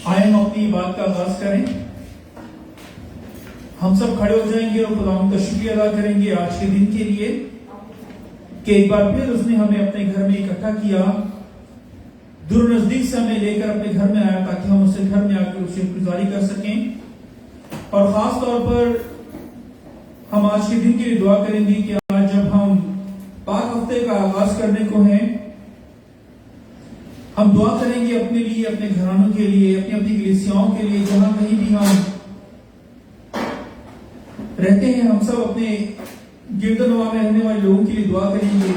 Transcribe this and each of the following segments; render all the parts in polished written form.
آئے ہم اپنی بات کا آغاز کریں. ہم سب کھڑے ہو جائیں گے اور خداوند کا شکریہ ادا کریں گے آج کے دن کے لیے کہ ایک بار پھر اس نے ہمیں اپنے گھر میں اکٹھا کیا, دور نزدیک سے ہمیں لے کر اپنے گھر میں آیا تاکہ ہم اسے گھر میں آ کر اسے گزاری کر سکیں. اور خاص طور پر ہم آج کے دن کے لیے دعا کریں گے کہ آج جب ہم پاک ہفتے کا آغاز کرنے کو ہیں, ہم دعا کریں گے اپنے لیے, اپنے گھرانوں کے لیے, اپنی اپنی کلیسیاؤں کے لیے, جہاں کہیں بھی ہم رہتے ہیں. ہم سب اپنے گرد و نواح میں رہنے والے لوگوں کے لیے دعا کریں گے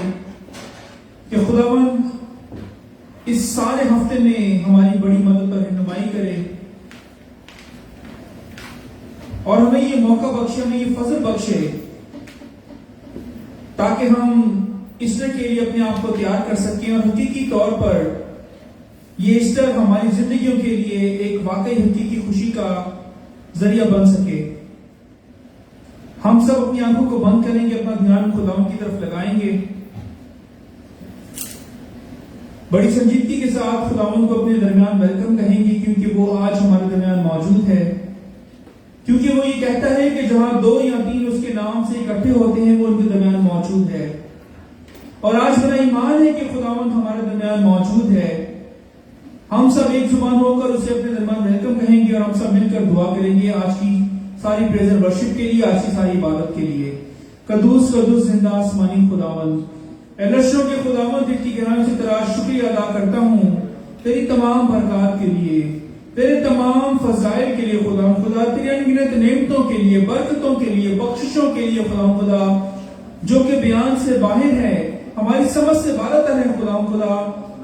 کہ خداوند اس سارے ہفتے میں ہماری بڑی مدد پر رہنمائی کرے اور ہمیں یہ موقع بخشے, ہمیں یہ فضل بخشے تاکہ ہم ایسٹر کے لیے اپنے آپ کو تیار کر سکیں اور حقیقی طور پر یہ ایسٹر ہماری زندگیوں کے لیے ایک واقعی حقیقی خوشی کا ذریعہ بن سکے. ہم سب اپنی آنکھوں کو بند کریں گے, اپنا دھیان خداوند کی طرف لگائیں گے, بڑی سنجیدگی کے ساتھ خداوند کو اپنے درمیان ویلکم کہیں گے, کیونکہ وہ آج ہمارے درمیان موجود ہے, کیونکہ وہ یہ کہتا ہے کہ جہاں 2 یا 3 اس کے نام سے اکٹھے ہوتے ہیں وہ ان کے درمیان موجود ہے. اور آج میرا ایمان ہے کہ خداوند ہمارے درمیان موجود ہے. ہم سب ایک زبان ہو کر اسے اپنے درمیان ویلکم کہیں گے اور ہم سب مل کر دعا کریں گے آج کی ساری پریز اور ورشپ کے لیے, آج کی ساری عبادت کے لیے. قدوس قدوس زندہ آسمانی خداوند, اے لشکروں کے خداوند, دل کی گہرائیوں سے تیرا شکریہ ادا کرتا ہوں تیری تمام برکات کے لیے, تیرے تمام فضائل کے لیے خداوند خدا, تیری انگنت نعمتوں کے لیے, برکتوں کے لیے, بخششوں کے لیے خداوند خدا, جو کہ بیان سے باہر ہے, ہماری سمجھ سے بالاتر ہے خداوند خدا.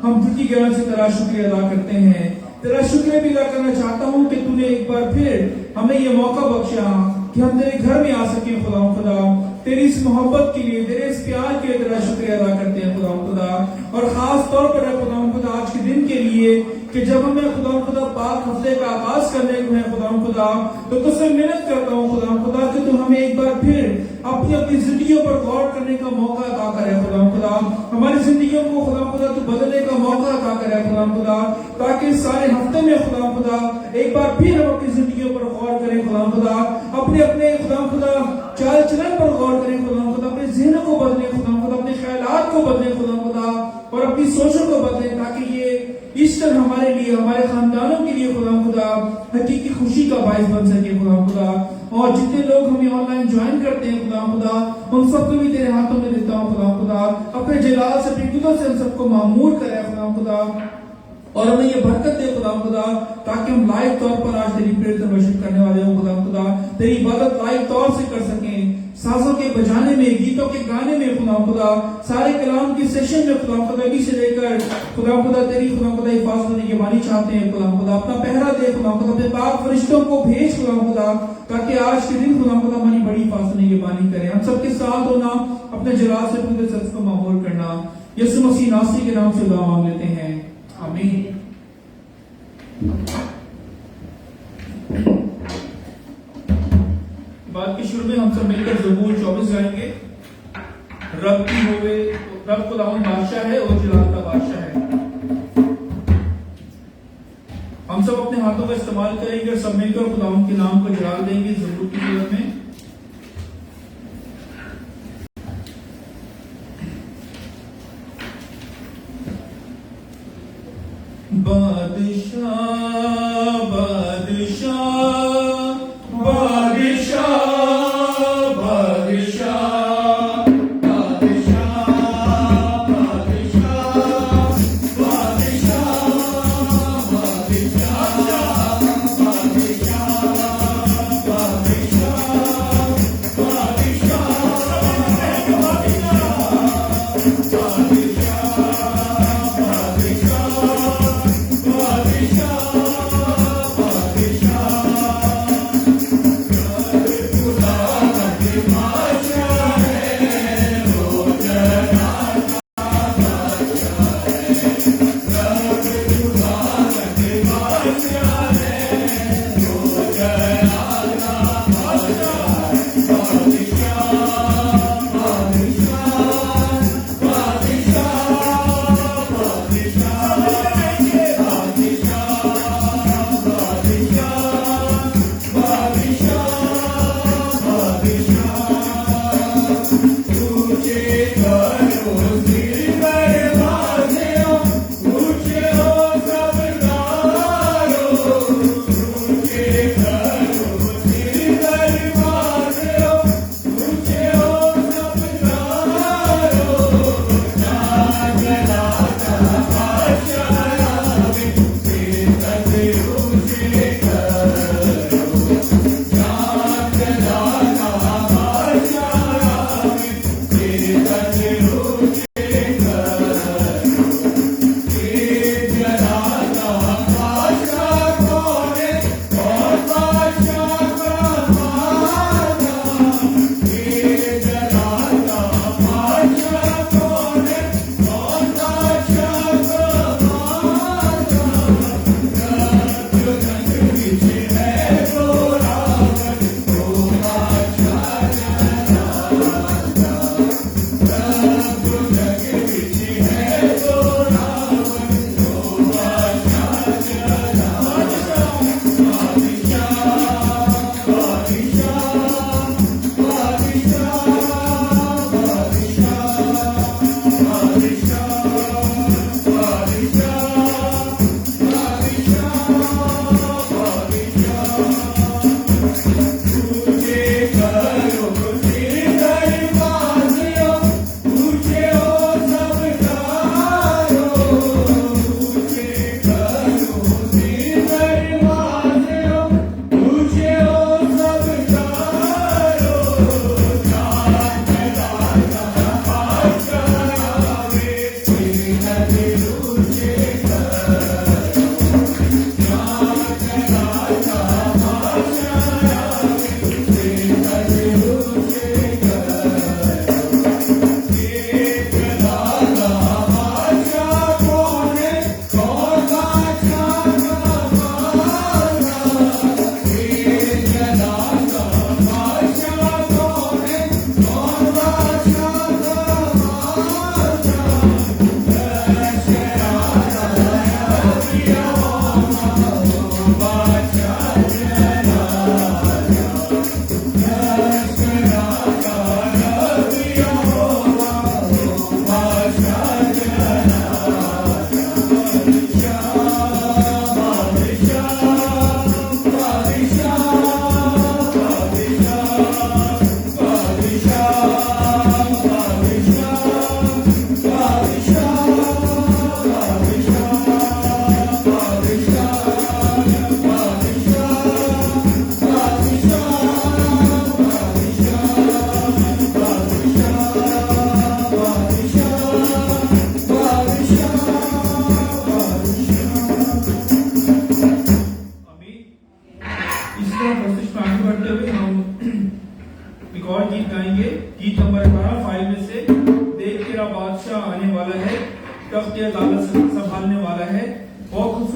ہم دل کی گہرائیوں سے تیرا شکریہ ادا کرتے ہیں. تیرا شکریہ بھی ادا کرنا چاہتا ہوں کہ تو نے ایک بار پھر ہمیں یہ موقع بخشا کہ ہم تیرے گھر میں آ سکیں خداوند خدا. تیری اس محبت کے لیے, تیرے اس پیار کے لیے تیرا شکریہ ادا کرتے ہیں خداوند خدا. اور خاص طور پر خداوند خدا آج کے دن کے لیے کہ جب ہمیں خداوند خدا پاک ہفتے کا آغاز کرنے کو ہے خداوند خدا, تو تجھ سے محنت کرتا ہوں خداوند خدا کہ تو ہمیں ایک بار پھر اپنی زندگیوں پر غور کرنے کا موقع عطا کرے خداوند خدا. ہماری زندگیوں کو خداوند خدا تو بدلنے کا موقع عطا کرے خداوند خدا, تاکہ سارے ہفتے میں خداوند خدا ایک بار پھر ہم اپنی زندگیوں پر غور کریں خداوند خدا, اپنے خداوند خدا چال چلن پر غور کریں خداوند خدا, اپنے ذہنوں کو بدلیں خداوند خدا, اپنے خیالات کو بدلیں خداوند خدا, اور اپنی سوچوں کو بدلیں تاکہ یہ ایسٹر ہمارے لیے, ہمارے خاندانوں کے لیے خداوند خدا حقیقی خوشی کا باعث بن سکے خداوند خدا. اور جتنے لوگ ہمیں آن لائن جوائن کرتے ہیں خداوند خدا, ہم سب کو بھی تیرے ہاتھوں میں دیتا ہوں خداوند خدا. اپنے جلال سے, اپنی قدرت سے ہم سب کو معمور کرے خداوند خدا, اور ہمیں یہ برکت دے خداوند خدا تاکہ ہم لائیو طور پر آج تیری پریز اور ورشپ کرنے والے ہوں خداوند خدا. تیری عبادت لائیو طور سے کر سکیں, سازوں کے بجانے میں, گیتوں کے گانے میں خداوند خدا, سارے کلام کے سیشن میں خداوند خدا بھی سے لے کر خداوند خدا تیری خداوند خدا حفاظت ہونے کی بانی چاہتے ہیں خداوند خدا. اپنا پہرا دے خداوند خدا, اپنے پاک فرشتوں کو بھیج خداوند خدا تاکہ آج کے دن خداوند خدا ہماری بڑی حفاظت ہونے کی بانی کرے. ہم سب کے ساتھ ہونا, اپنے جلال سے پورے سب کو معمور کرنا, یسوع مسیح ناصری کے نام سے دعا مانگ لیتے ہیں, آمین. بات کے شروع میں ہم سب مل کر زبور 24 گائیں گے. رب کی ہوئے, رب خداوند بادشاہ ہے اور جلال کا بادشاہ ہے. ہم سب اپنے ہاتھوں کا استعمال کریں گے اور سب مل کر خداوند کے نام کو جلال دیں گے زبور کی صورت میں. بادشاہ بادشاہ بادشاہ بادشاہ بادشاہ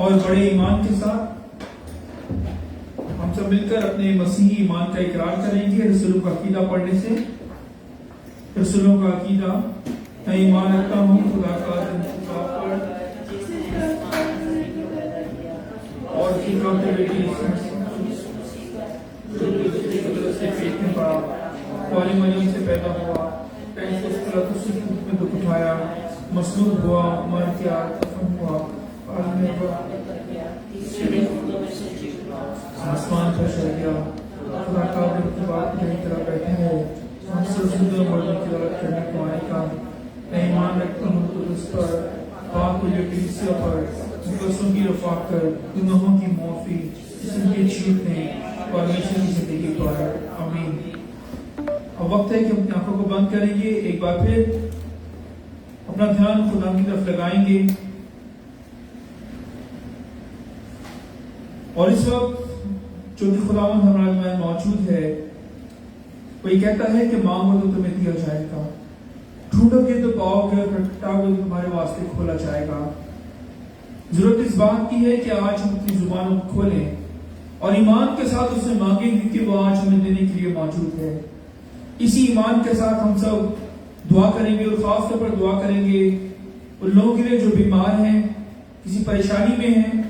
اور بڑے ایمان کے ساتھ ہم سب مل کر اپنے مسیحی ایمان کا اقرار کریں گے رسولوں کا عقیدہ پڑھنے سے. رسولوں کا عقیدہ: میں ایمان رکھتا ہوں خدا کا اور مریم سے پیدا ہوا، میں دکھ اٹھایا، مصلوب ہوا، مر گیا، دفن ہوا، آسمان پر چڑھ گیا، خدا کا بات کی طرح بیٹھے ہے، ہم سب زندہ مردوں کی عبادت کرنے کو آئے گا. میں ایمان رکھتا ہوں قدس پر، پاک و یکلیسیا پر، مقدسوں کی رفاقت، گناہوں کی معافی، جسم کے چیرنے اور ہمیشہ کی زندگی پر. آمین. اب وقت ہے کہ ہم اپنی آنکھوں کو بند کریں گے، ایک بار پھر اپنا دھیان خدا کی طرف لگائیں گے. اور اس وقت جو کہ خداوند ہمارے میں موجود ہے، وہ یہ کہتا ہے کہ مانگو تو تمہیں دیا جائے گا، ڈھونڈو گے تو پاؤ گے، کھٹکھٹاؤ گے تو تمہارے واسطے کھولا جائے گا. ضرورت اس بات کی ہے کہ آج ہم اپنی زبانوں کو کھولیں اور ایمان کے ساتھ اسے مانگیں گے کہ وہ آج ہمیں دینے کے لیے موجود ہے. اسی ایمان کے ساتھ ہم سب دعا کریں گے، اور خاص طور پر دعا کریں گے ان لوگوں کے لیے جو بیمار ہیں، کسی پریشانی میں ہیں،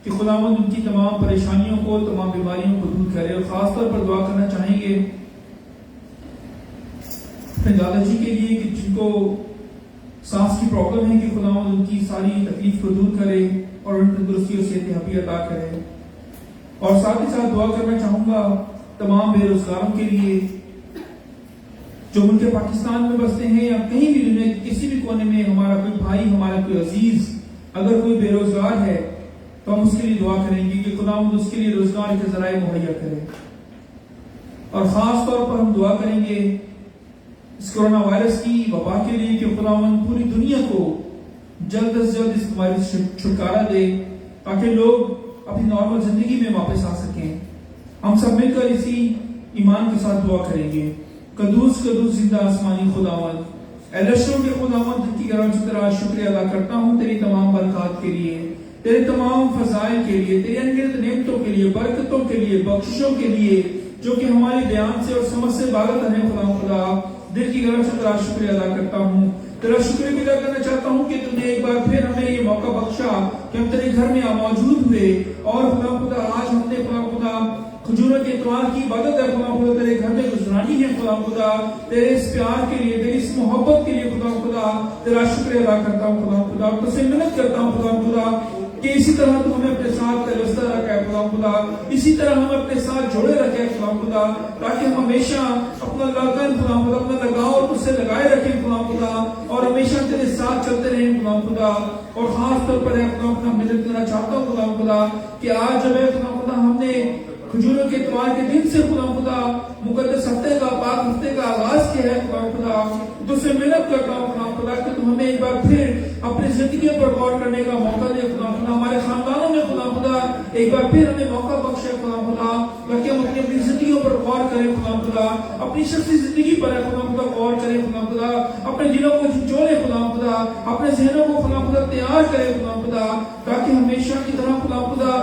کہ خداوند ان کی تمام پریشانیوں کو، تمام بیماریوں کو دور کرے. اور خاص طور پر دعا کرنا چاہیں گے اپنے دادا جی کے لیے کہ جن کو سانس کی پرابلم ہے، کہ خداوند ان کی ساری تکلیف کو دور کرے اور ان تندرستی اور صحت یابی عطا کرے. اور ساتھ ہی ساتھ دعا کرنا چاہوں گا تمام بے روزگاروں کے لیے جو ملک پاکستان میں بستے ہیں یا کہیں بھی دنیا کے کسی بھی کونے میں. ہمارا کوئی بھائی، ہمارا کوئی عزیز اگر کوئی بے روزگار ہے تو ہم اس کے لیے دعا کریں گے کہ خداوند اس کے لیے روزگار کے ذرائع مہیا کرے. اور خاص طور پر ہم دعا کریں گے اس کرونا وائرس کی وبا کے لیے کہ خداوند پوری دنیا کو جلد از جلد اس بیماری سے چھٹکارا دے تاکہ لوگ اپنی نارمل زندگی میں واپس آ سکیں. ہم سب مل کر اسی ایمان کے ساتھ دعا کریں گے. قدوس قدوس زندہ آسمانی خداوند، اے لشکروں کے خداوند کی گراں تیرا شکریہ ادا کرتا ہوں تیری تمام برکات کے لیے، تیرے تمام فضائل کے لیے، تیری انگنت نعمتوں کے لیے، برکتوں کے لیے، بخششوں کے لیے جو کہ ہمارے بیان سے اور سمجھ سے باغت ہیں خدا دل کی گرم سے تیرا شکریہ ادا کرتا ہوں، تیرا شکریہ بھی ادا کرنا چاہتا ہوں کہ تو نے ایک بار پھر ہمیں یہ موقع بخشا کہ ہم تیرے گھر میں موجود ہوئے، اور خدا آج ہم نے خدا کھجوروں کے اتوار کی عبادت ہے خدا تیرے گھر میں گزرانی ہے خدا تیرے اس پیار کے لیے، تیری اس محبت کے لیے خدا تیرا شکریہ ادا کرتا ہوں خدا تو سے منت کرتا ہوں خدا کہ اسی طرح تو ہمیں اپنے ساتھ پیوستہ رکھا ہے خدا اسی طرح ہم اپنے ساتھ جوڑے رکھے خدا تاکہ ہم ہمیشہ اپنا لگن اپنا لگاؤ تجھ سے لگائے رکھیں خدا اور ہمیشہ تیرے ساتھ چلتے رہیں خدا اور خاص طور پر اپنا منت کرنا چاہتا ہوں خدا کہ آج جب ہے خدا ہم نے کھجوروں کے اتوار کے دن سے خدا مقدس ہفتے کا پاک ہفتے کا آغاز کیا ہے خدا تو سے محنت کرتا ہوں خدا کہ تم ہمیں ایک بار پھر اپنی زندگیوں پر غور کرنے کا موقع دے خدا ہمارے خاندانوں میں خدا ایک بار پھر ہمیں موقع بخشے خدا تاکہ ہم اپنی زندگیوں پر غور کریں خدا اپنی شخصی زندگی پر خدا غور کریں خدا اپنے دلوں کو جھنجھوڑے خدا اپنے ذہنوں کو خدا تیار کریں خدا تاکہ ہمیشہ کی طرح خدا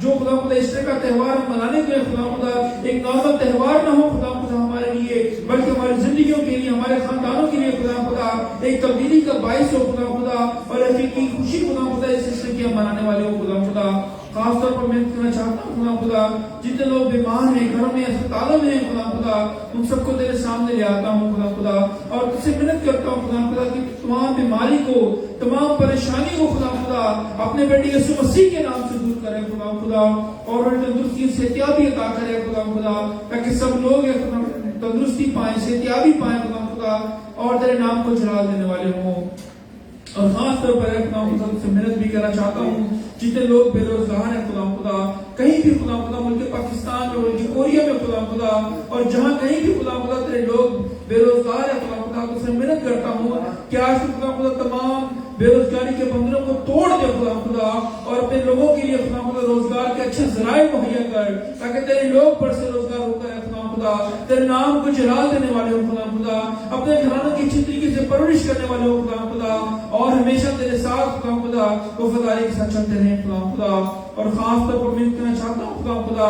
جو خدا ایسٹر کا تہوار منانے کے لیے خدا ایک نارمل تہوار نہ ہو خدا ہمارے لیے بلکہ ہماری زندگیوں کے لیے، ہمارے خاندانوں کے لیے خدا ایک تبدیلی کا باعث ہو خدا اور حقیقی خوشی خدا اس ایسٹر کی ہم منانے والے ہو خدا خاص طور پر میں کہنا چاہتا ہوں خدا جتنے لوگ بیمار ہیں، گھروں میں، اسپتالوں میں ہیں خدا ان سب کو تیرے سامنے لے آتا ہوں خدا اور تجھ سے منت کرتا ہوں خدا کہ تمام بیماری کو، تمام پریشانی کو خدا اپنے بیٹے یسوع مسیح کے نام سے دور کرے خدا اور تندرستی صحتیابی عطا کرے خدا تاکہ سب لوگ تندرستی پائیں، صحتیابی پائیں خدا اور تیرے نام کو جلال دینے والے ہوں اور خاص طور پر خدا سے محنت بھی کرنا چاہتا ہوں جتنے لوگ بے روزگار ہیں خدا کہیں بھی خدا ملک پاکستان میں، ملک کوریا میں خدا اور جہاں کہیں بھی خدا تیرے لوگ بے روزگار ہیں خدا تو سے محنت کرتا ہوں کہ آج خدا تمام بے روزگاری کے بندروں کو توڑ دے خدا اور اپنے لوگوں کے لیے خدا روزگار کے اچھے ذرائع مہیا کر تاکہ تیرے لوگ پر سے روزگار ہو کر خدا تیرے نام کو جلال دینے والے ہو خدا اپنے گھرانوں کی اچھی طریقے سے پرورش کرنے والے ہو خدا اور ہمیشہ تیرے ساتھ خدا وفاداری کے ساتھ چلتے رہیں خدا اور خاص طور پر میں کہنا چاہتا ہوں خدا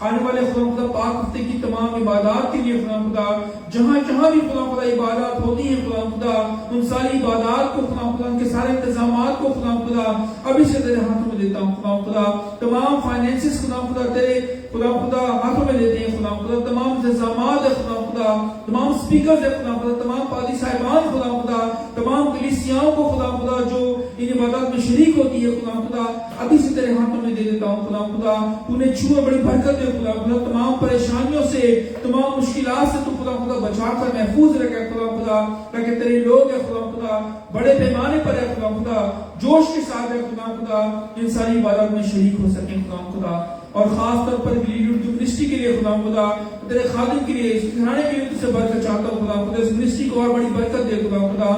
آنے والے خدا پاک ہفتے کی تمام عبادات کے لیے خدا جہاں جہاں بھی خدا عبادات ہوتی ہیں خدا ان ساری عبادات کو خدا ان کے سارے انتظامات کو خدا ابھی سے تیرے ہاتھوں میں دیتا ہوں خدا تمام فائنینسز خدا تیرے خدا ہاتھوں میں دیتے ہیں خدا تمام انتظامات ہے خدا تمام سپیکرز ہے خدا تمام پادری صاحبان خدا تمام کلیسیاؤں کو خدا جو ان عبادات میں شریک ہوتی ہے خدا ابھی سے تیرے ہاتھوں میں دے دیتا ہوں خدا تو نے چھوئے بڑی برکت دے خدا تمام پریشانیوں سے، تمام مشکلات سے تو خدا بچا کر محفوظ رکھے خدا تاکہ تیرے لوگ ہے خدا بڑے پیمانے پر ہے خدا جوش کے ساتھ ہے خدا ان ساری عبادات میں شریک ہو سکیں خدا اور خاص طور پر منسٹری کے لیے خدا تیرے خادم کے لیے، اس گھرانے کے لیے تجھ سے برکت چاہتا ہوں خدا اس منسٹری کو اور بڑی برکت دے خدا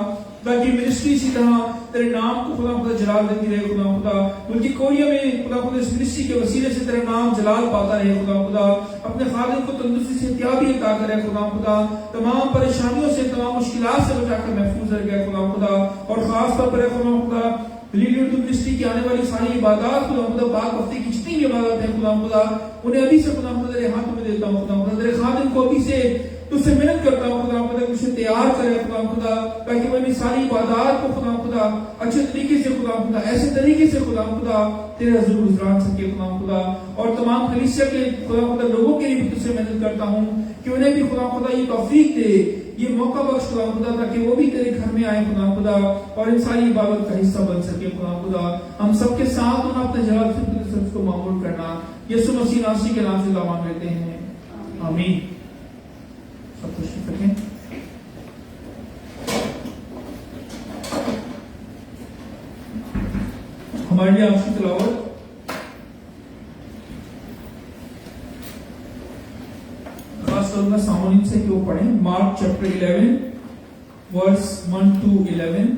تاکہ منسٹری اسی طرح تیرے نام کو خدا جلال دیتی رہے خدا ملک کوریا میں خدا اس منسٹری کے وسیلے سے تیرا نام جلال پاتا رہے خدا اپنے خادم کو تندرستی سے صحتیابی عطا کرے خدا تمام پریشانیوں سے، تمام مشکلات سے بچا کر محفوظ رکھے خدا اور خاص طور پر خدا لیڈر منسٹری کی آنے والی ساری عبادات خدا پاک ہفتے کی جتنی بھی عبادت ہے خدا انہیں ابھی سے خدا تیرے ہاتھوں میں دیتا ہوں خدا تیرے خادم کو ابھی سے تجھ سے محنت کرتا ہوں خدا اسے تیار کرے خدا تاکہ وہ اپنی ساری عبادات کو خدا اچھے طریقے سے خدا ایسے طریقے سے خدا تیرے حضور گزران سکے خدا اور تمام کلیسیا کے خدا لوگوں کے لیے بھی تجھ سے محنت کرتا ہوں کہ انہیں بھی خدا یہ توفیق دے، یہ موقع بخش خدا تاکہ وہ بھی تیرے گھر میں آئے خدا اور ان ساری عبادت کا حصہ بن سکے خدا ہم سب کے ساتھ انہیں اپنے جلال سے کو معمول کرنا یسوع مسیح ناصری کے نام سے دعا کرتے ہیں، آمین۔ سب تشریف رکھیں۔ ہمارے لیے آج کی تلاوت خاص طور پر سامعین سے کہ وہ پڑھیں مارک چیپٹر 11 ورس 1 to 11۔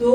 2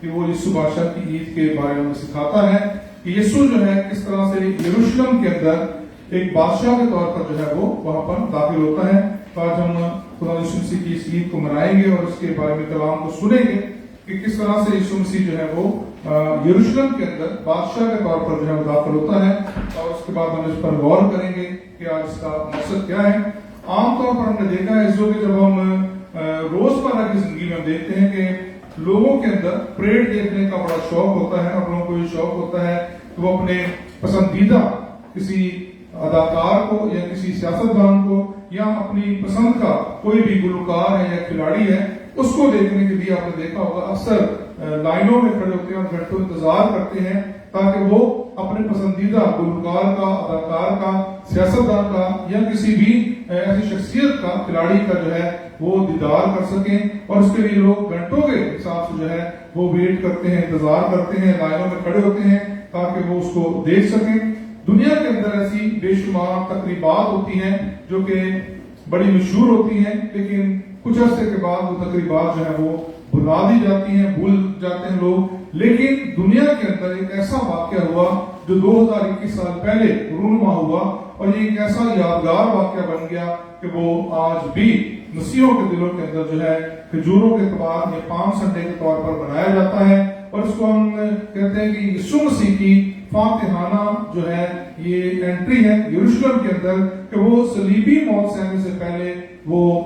کہ وہ یسوع بادشاہ کی عید کے بارے میں سکھاتا ہے کہ یسوع جو ہے کس طرح سے یروشلم کے اندر ایک بادشاہ کے طور پر جو ہے وہ وہاں پر داخل ہوتا ہے. تو آج ہم خدا یسوع مسیح کی اس عید کو منائیں گے اور اس کے بارے میں کلام کو سنیں گے کہ کس طرح سے یسوع مسیح جو ہے وہ یروشلم کے اندر بادشاہ کے طور پر جو ہے وہ داخل ہوتا ہے. اور اس کے بعد ہم اس پر غور کریں گے کہ آج اس کا مقصد کیا ہے. عام طور پر ہم نے دیکھا ہے کہ جب ہم روزمرہ کی زندگی میں دیکھتے ہیں کہ لوگوں کے اندر پریڈ دیکھنے کا بڑا شوق ہوتا ہے اور لوگوں کو یہ شوق ہوتا ہے کہ وہ اپنے پسندیدہ کسی اداکار کو یا کسی سیاستدان کو یا اپنی پسند کا کوئی بھی گلوکار ہے یا کھلاڑی ہے اس کو دیکھنے کے لیے آپ نے دیکھا ہوگا اکثر لائنوں میں کھڑے ہوتے ہیں اور گھنٹوں انتظار کرتے ہیں تاکہ وہ اپنے پسندیدہ گلوکار کا، اداکار کا، سیاستدان کا یا کسی بھی ایسی شخصیت کا، کھلاڑی کا جو ہے وہ دیدار کر سکیں. اور اس کے لیے لوگ گھنٹوں کے حساب سے جو ہے وہ ویٹ کرتے ہیں، انتظار کرتے ہیں، لائنوں میں کھڑے ہوتے ہیں تاکہ وہ اس کو دیکھ سکیں. دنیا کے اندر ایسی بے شمار تقریبات ہوتی ہیں جو کہ بڑی مشہور ہوتی ہیں، لیکن کچھ عرصے کے بعد وہ تقریبات جو ہے وہ بھلا دی جاتی ہیں، بھول جاتے ہیں لوگ. لیکن دنیا کے اندر ایک ایسا واقعہ ہوا جو 2021 سال پہلے رونما ہوا اور یہ ایک ایسا یادگار واقعہ بن گیا کہ وہ آج بھی مسیحوں کے دلوں کے اندر جو ہے کھجوروں کے تہوار میں پام سنڈے کے طور پر منایا جاتا ہے. اور اس کو ہم کہتے ہیں کہ یسوع مسیح کی فاتحانہ جو ہے یہ انٹری ہے یروشلم کے اندر کہ وہ صلیبی موت سہنے سے پہلے، وہ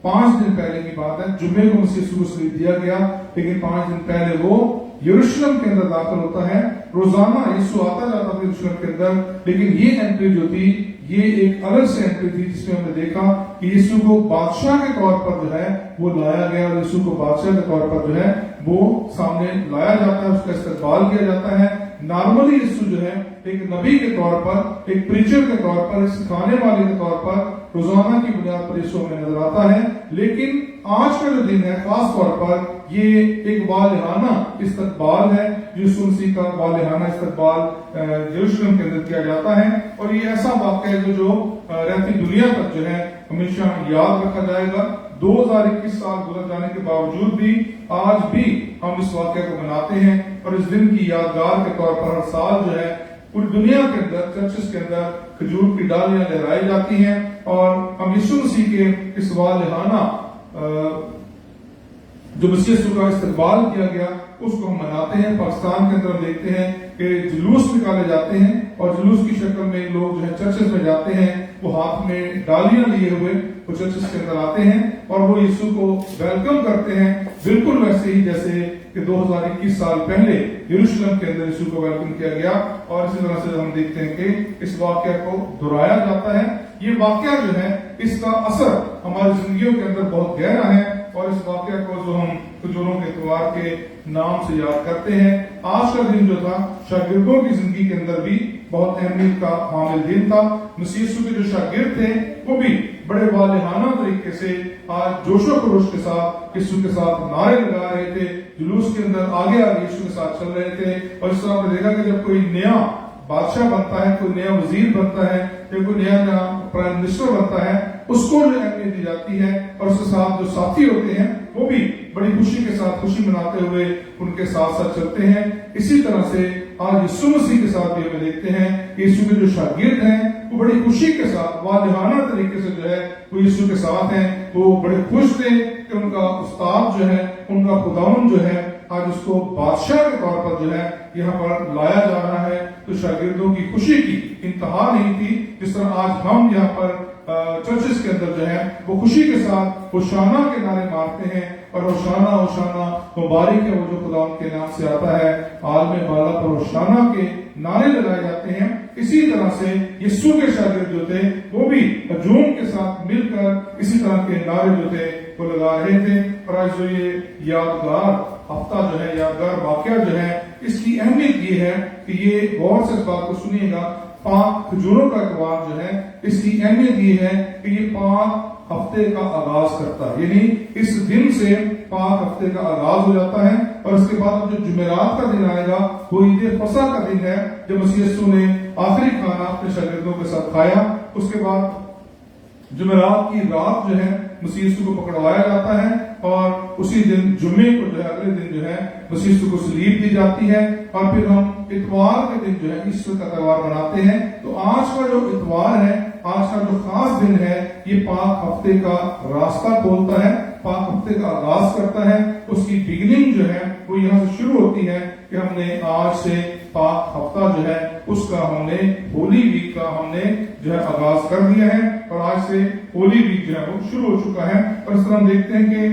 5 دن پہلے کی بات ہے، جمعے کو مسیح کو صلیب دیا گیا لیکن 5 دن پہلے وہ یروشلم کے اندر داخل ہوتا ہے. روزانہ یسوع آتا جاتا تھا یروشلم کے اندر، لیکن یہ انٹری جو تھی یہ ایک الگ سے انٹری تھی جس میں ہم نے دیکھا کہ یسوع کو بادشاہ کے طور پر جو ہے وہ لایا گیا اور یسوع کو بادشاہ کے طور پر جو ہے وہ سامنے لایا جاتا ہے، اس کا استقبال کیا جاتا ہے. نارملی یسوع جو ہے ایک نبی کے طور پر، ایک پریچر کے طور پر، ایک سکھانے والے کے طور پر روزانہ کی بنیاد پر یسوع میں نظر آتا ہے. لیکن آج کا جو دن ہے خاص طور پر یہ ایک والہانہ استقبال ہے، یسوع مسیح کا والہانہ استقبال یروشلم کے اندر کیا جاتا ہے. اور یہ ایسا واقعہ ہے جو رہتی دنیا تک جو ہے ہمیشہ یاد رکھا جائے گا. 2021 سال گزر جانے کے باوجود بھی آج بھی ہم اس واقعہ کو مناتے ہیں اور اس دن کی یادگار کے طور پر ہر سال جو ہے پوری دنیا کے اندر چرچز کے اندر کھجور کی ڈالیاں لہرائی جاتی ہیں اور ہم یسوع مسیح کے اس والہانہ جو مسیح یسوع کا استقبال کیا گیا اس کو ہم مناتے ہیں. پاکستان کے اندر ہم دیکھتے ہیں کہ جلوس نکالے جاتے ہیں اور جلوس کی شکل میں لوگ جو ہے چرچز میں جاتے ہیں، وہ ہاتھ میں ڈالیاں لیے ہوئے وہ چرچز کے اندر آتے ہیں اور وہ یسوع کو ویلکم کرتے ہیں، بالکل ویسے ہی جیسے کہ 2021 سال پہلے یروشلم کے اندر یسوع کو ویلکم کیا گیا. اور اسی طرح سے ہم دیکھتے ہیں کہ اس واقعہ کو دہرایا جاتا ہے. یہ واقعہ جو ہے اس کا اثر ہماری زندگیوں کے اندر بہت گہرا ہے اور اس واقعہ کو جو ہم کھجوروں کے تہوار کے نام سے یاد کرتے ہیں. آج کا دن جو تھا شاگردوں کی زندگی کے اندر بھی بہت اہمیت کا حامل دن تھا. مسیح یسوع کے جو شاگرد تھے وہ بھی بڑے والہانہ طریقے سے آج جوش و خروش کے ساتھ یسوع کے ساتھ نعرے لگا رہے تھے، جلوس کے اندر آگے آگے یسوع کے ساتھ چل رہے تھے. اور اس طرح نے دیکھا کہ جب کوئی نیا بادشاہ بنتا ہے، کوئی نیا وزیر بنتا ہے یا کوئی نیا پرائم منسٹر بنتا ہے، اس کو جو اہمیت دی جاتی ہے اور اس کے ساتھ جو ساتھی ہوتے ہیں وہ بھی بڑی خوشی کے ساتھ خوشی مناتے ہوئے ان کے ساتھ ساتھ چلتے ہیں. اسی طرح سے آج یسوع مسیح کے ساتھ بھی ہمیں دیکھتے ہیں کہ یسوع کے جو شاگرد ہیں وہ بڑی خوشی کے ساتھ والہانہ طریقے سے جو ہے وہ یسوع کے ساتھ ہیں. وہ بڑے خوش تھے کہ ان کا استاد جو ہے، ان کا خداوند جو ہے آج اس کو بادشاہ کے طور پر جو ہے یہاں پر لایا جا رہا ہے. تو شاگردوں کی خوشی کی انتہا نہیں تھی. جس طرح آج ہم یہاں پر چرچز کے اندر جو ہے وہ خوشی کے ساتھ ہوشانہ کے نعرے مارتے ہیں اور ہوشانہ ہوشانہ مبارک ہے وہ جو خداوند کے نام سے آتا ہے، عالم بالا پر ہوشانہ کے نعرے لگائے جاتے ہیں. اسی طرح سے یسوع کے شاگرد جو تھے وہ بھی ہجوم کے ساتھ مل کر اسی طرح کے نعرے جو تھے وہ لگا رہے تھے. اور آج جو یہ یادگار ہفتہ جو ہے، یادگار واقعہ جو ہے، اس کی اہمیت یہ ہے کہ یہ غور سے اس بات کو سنیے گا، پاک کھجوروں کا اتوار جو ہے اس کی اہمیت یہ ہے کہ یہ پاک ہفتے کا آغاز کرتا ہے، یعنی اس دن سے پاک ہفتے کا آغاز ہو جاتا ہے. اور اس کے بعد جو جمعرات کا دن آئے گا وہ عید فصح کا دن ہے جب مسیح یسوع نے آخری کھانا اپنے شاگردوں کے ساتھ کھایا. اس کے بعد جمعرات کی رات جو ہے مسیح یسوع کو پکڑوایا جاتا ہے اور اسی دن جمعے کو جو ہے اگلے دن جو ہے مسیح یسوع کو صلیب دی جاتی ہے، اور پھر ہم اتوار کے دن جو ہے ایسٹر کا تہوار مناتے ہیں۔ تو آج کا جو اتوار ہے، آج کا جو خاص دن ہے، یہ پاک ہفتے کا راستہ کھولتا ہے، پاک ہفتے کا آغاز کرتا ہے۔ اس کی بگننگ جو ہے وہ یہاں سے شروع ہوتی ہے کہ ہم نے آج سے پاک ہفتہ جو ہے اس کا ہم نے ہولی ویک کا ہم نے جو ہے آغاز کر دیا ہے، اور آج سے ہولی ویک جو ہے وہ شروع ہو چکا ہے۔ اور اس طرح ہم دیکھتے ہیں کہ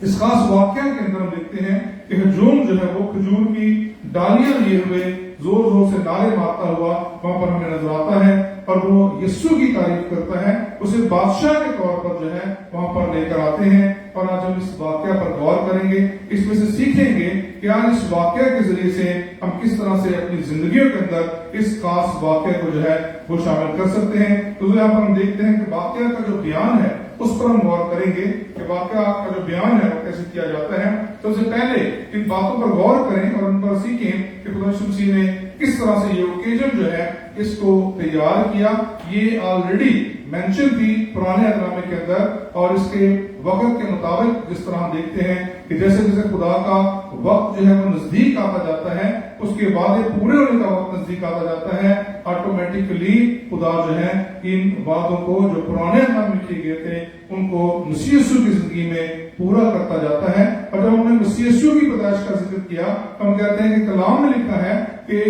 اس خاص واقعہ کے اندر ہم دیکھتے ہیں کہ ہجوم جو ہے وہ کھجور کی ڈالیاں لیے ہوئے زور زور سے نعرے مارتا ہوا وہاں پر ہمیں نظر آتا ہے، اور وہ یسوع کی تعریف کرتا ہے، اسے بادشاہ کے طور پر جو ہے وہاں پر لے کر آتے ہیں۔ اور آج ہم اس واقعہ پر غور کریں گے، اس میں سے سیکھیں گے کہ آج اس واقعہ کے ذریعے سے ہم کس طرح سے اپنی زندگیوں کے اندر اس خاص واقعہ کو جو ہے وہ شامل کر سکتے ہیں۔ تو یہاں پر ہم دیکھتے ہیں کہ واقعہ کا جو بیان ہے اس پر ہم غور کریں گے کہ واقعہ کا جو بیان ہے وہ کیسے کیا جاتا ہے۔ سب سے پہلے ان باتوں پر غور کریں اور ان پر سیکھیں کہ خدا یسوع مسیح نے کس طرح سے یہ اوکیزن جو ہے اس کو تیار کیا۔ یہ آلریڈی مینشن تھی پرانے عہد نامے کے اندر، اور اس کے وقت کے مطابق جس طرح ہم دیکھتے ہیں کہ جیسے جیسے خدا کا وقت جو ہے وہ نزدیک آتا جاتا ہے، اس کے وعدے پورے ہونے کا وقت نزدیک آتا جاتا ہے، آٹومیٹکلی خدا جو ہے ان وعدوں کو جو پرانے عہد نامے میں کیے گئے تھے ان کو مسیح یسوع کی زندگی میں پورا کرتا جاتا ہے۔ اور جب ہم نے مسیح یسوع کی پیدائش کا ذکر کیا، ہم کہتے ہیں کہ کلام میں لکھا ہے کہ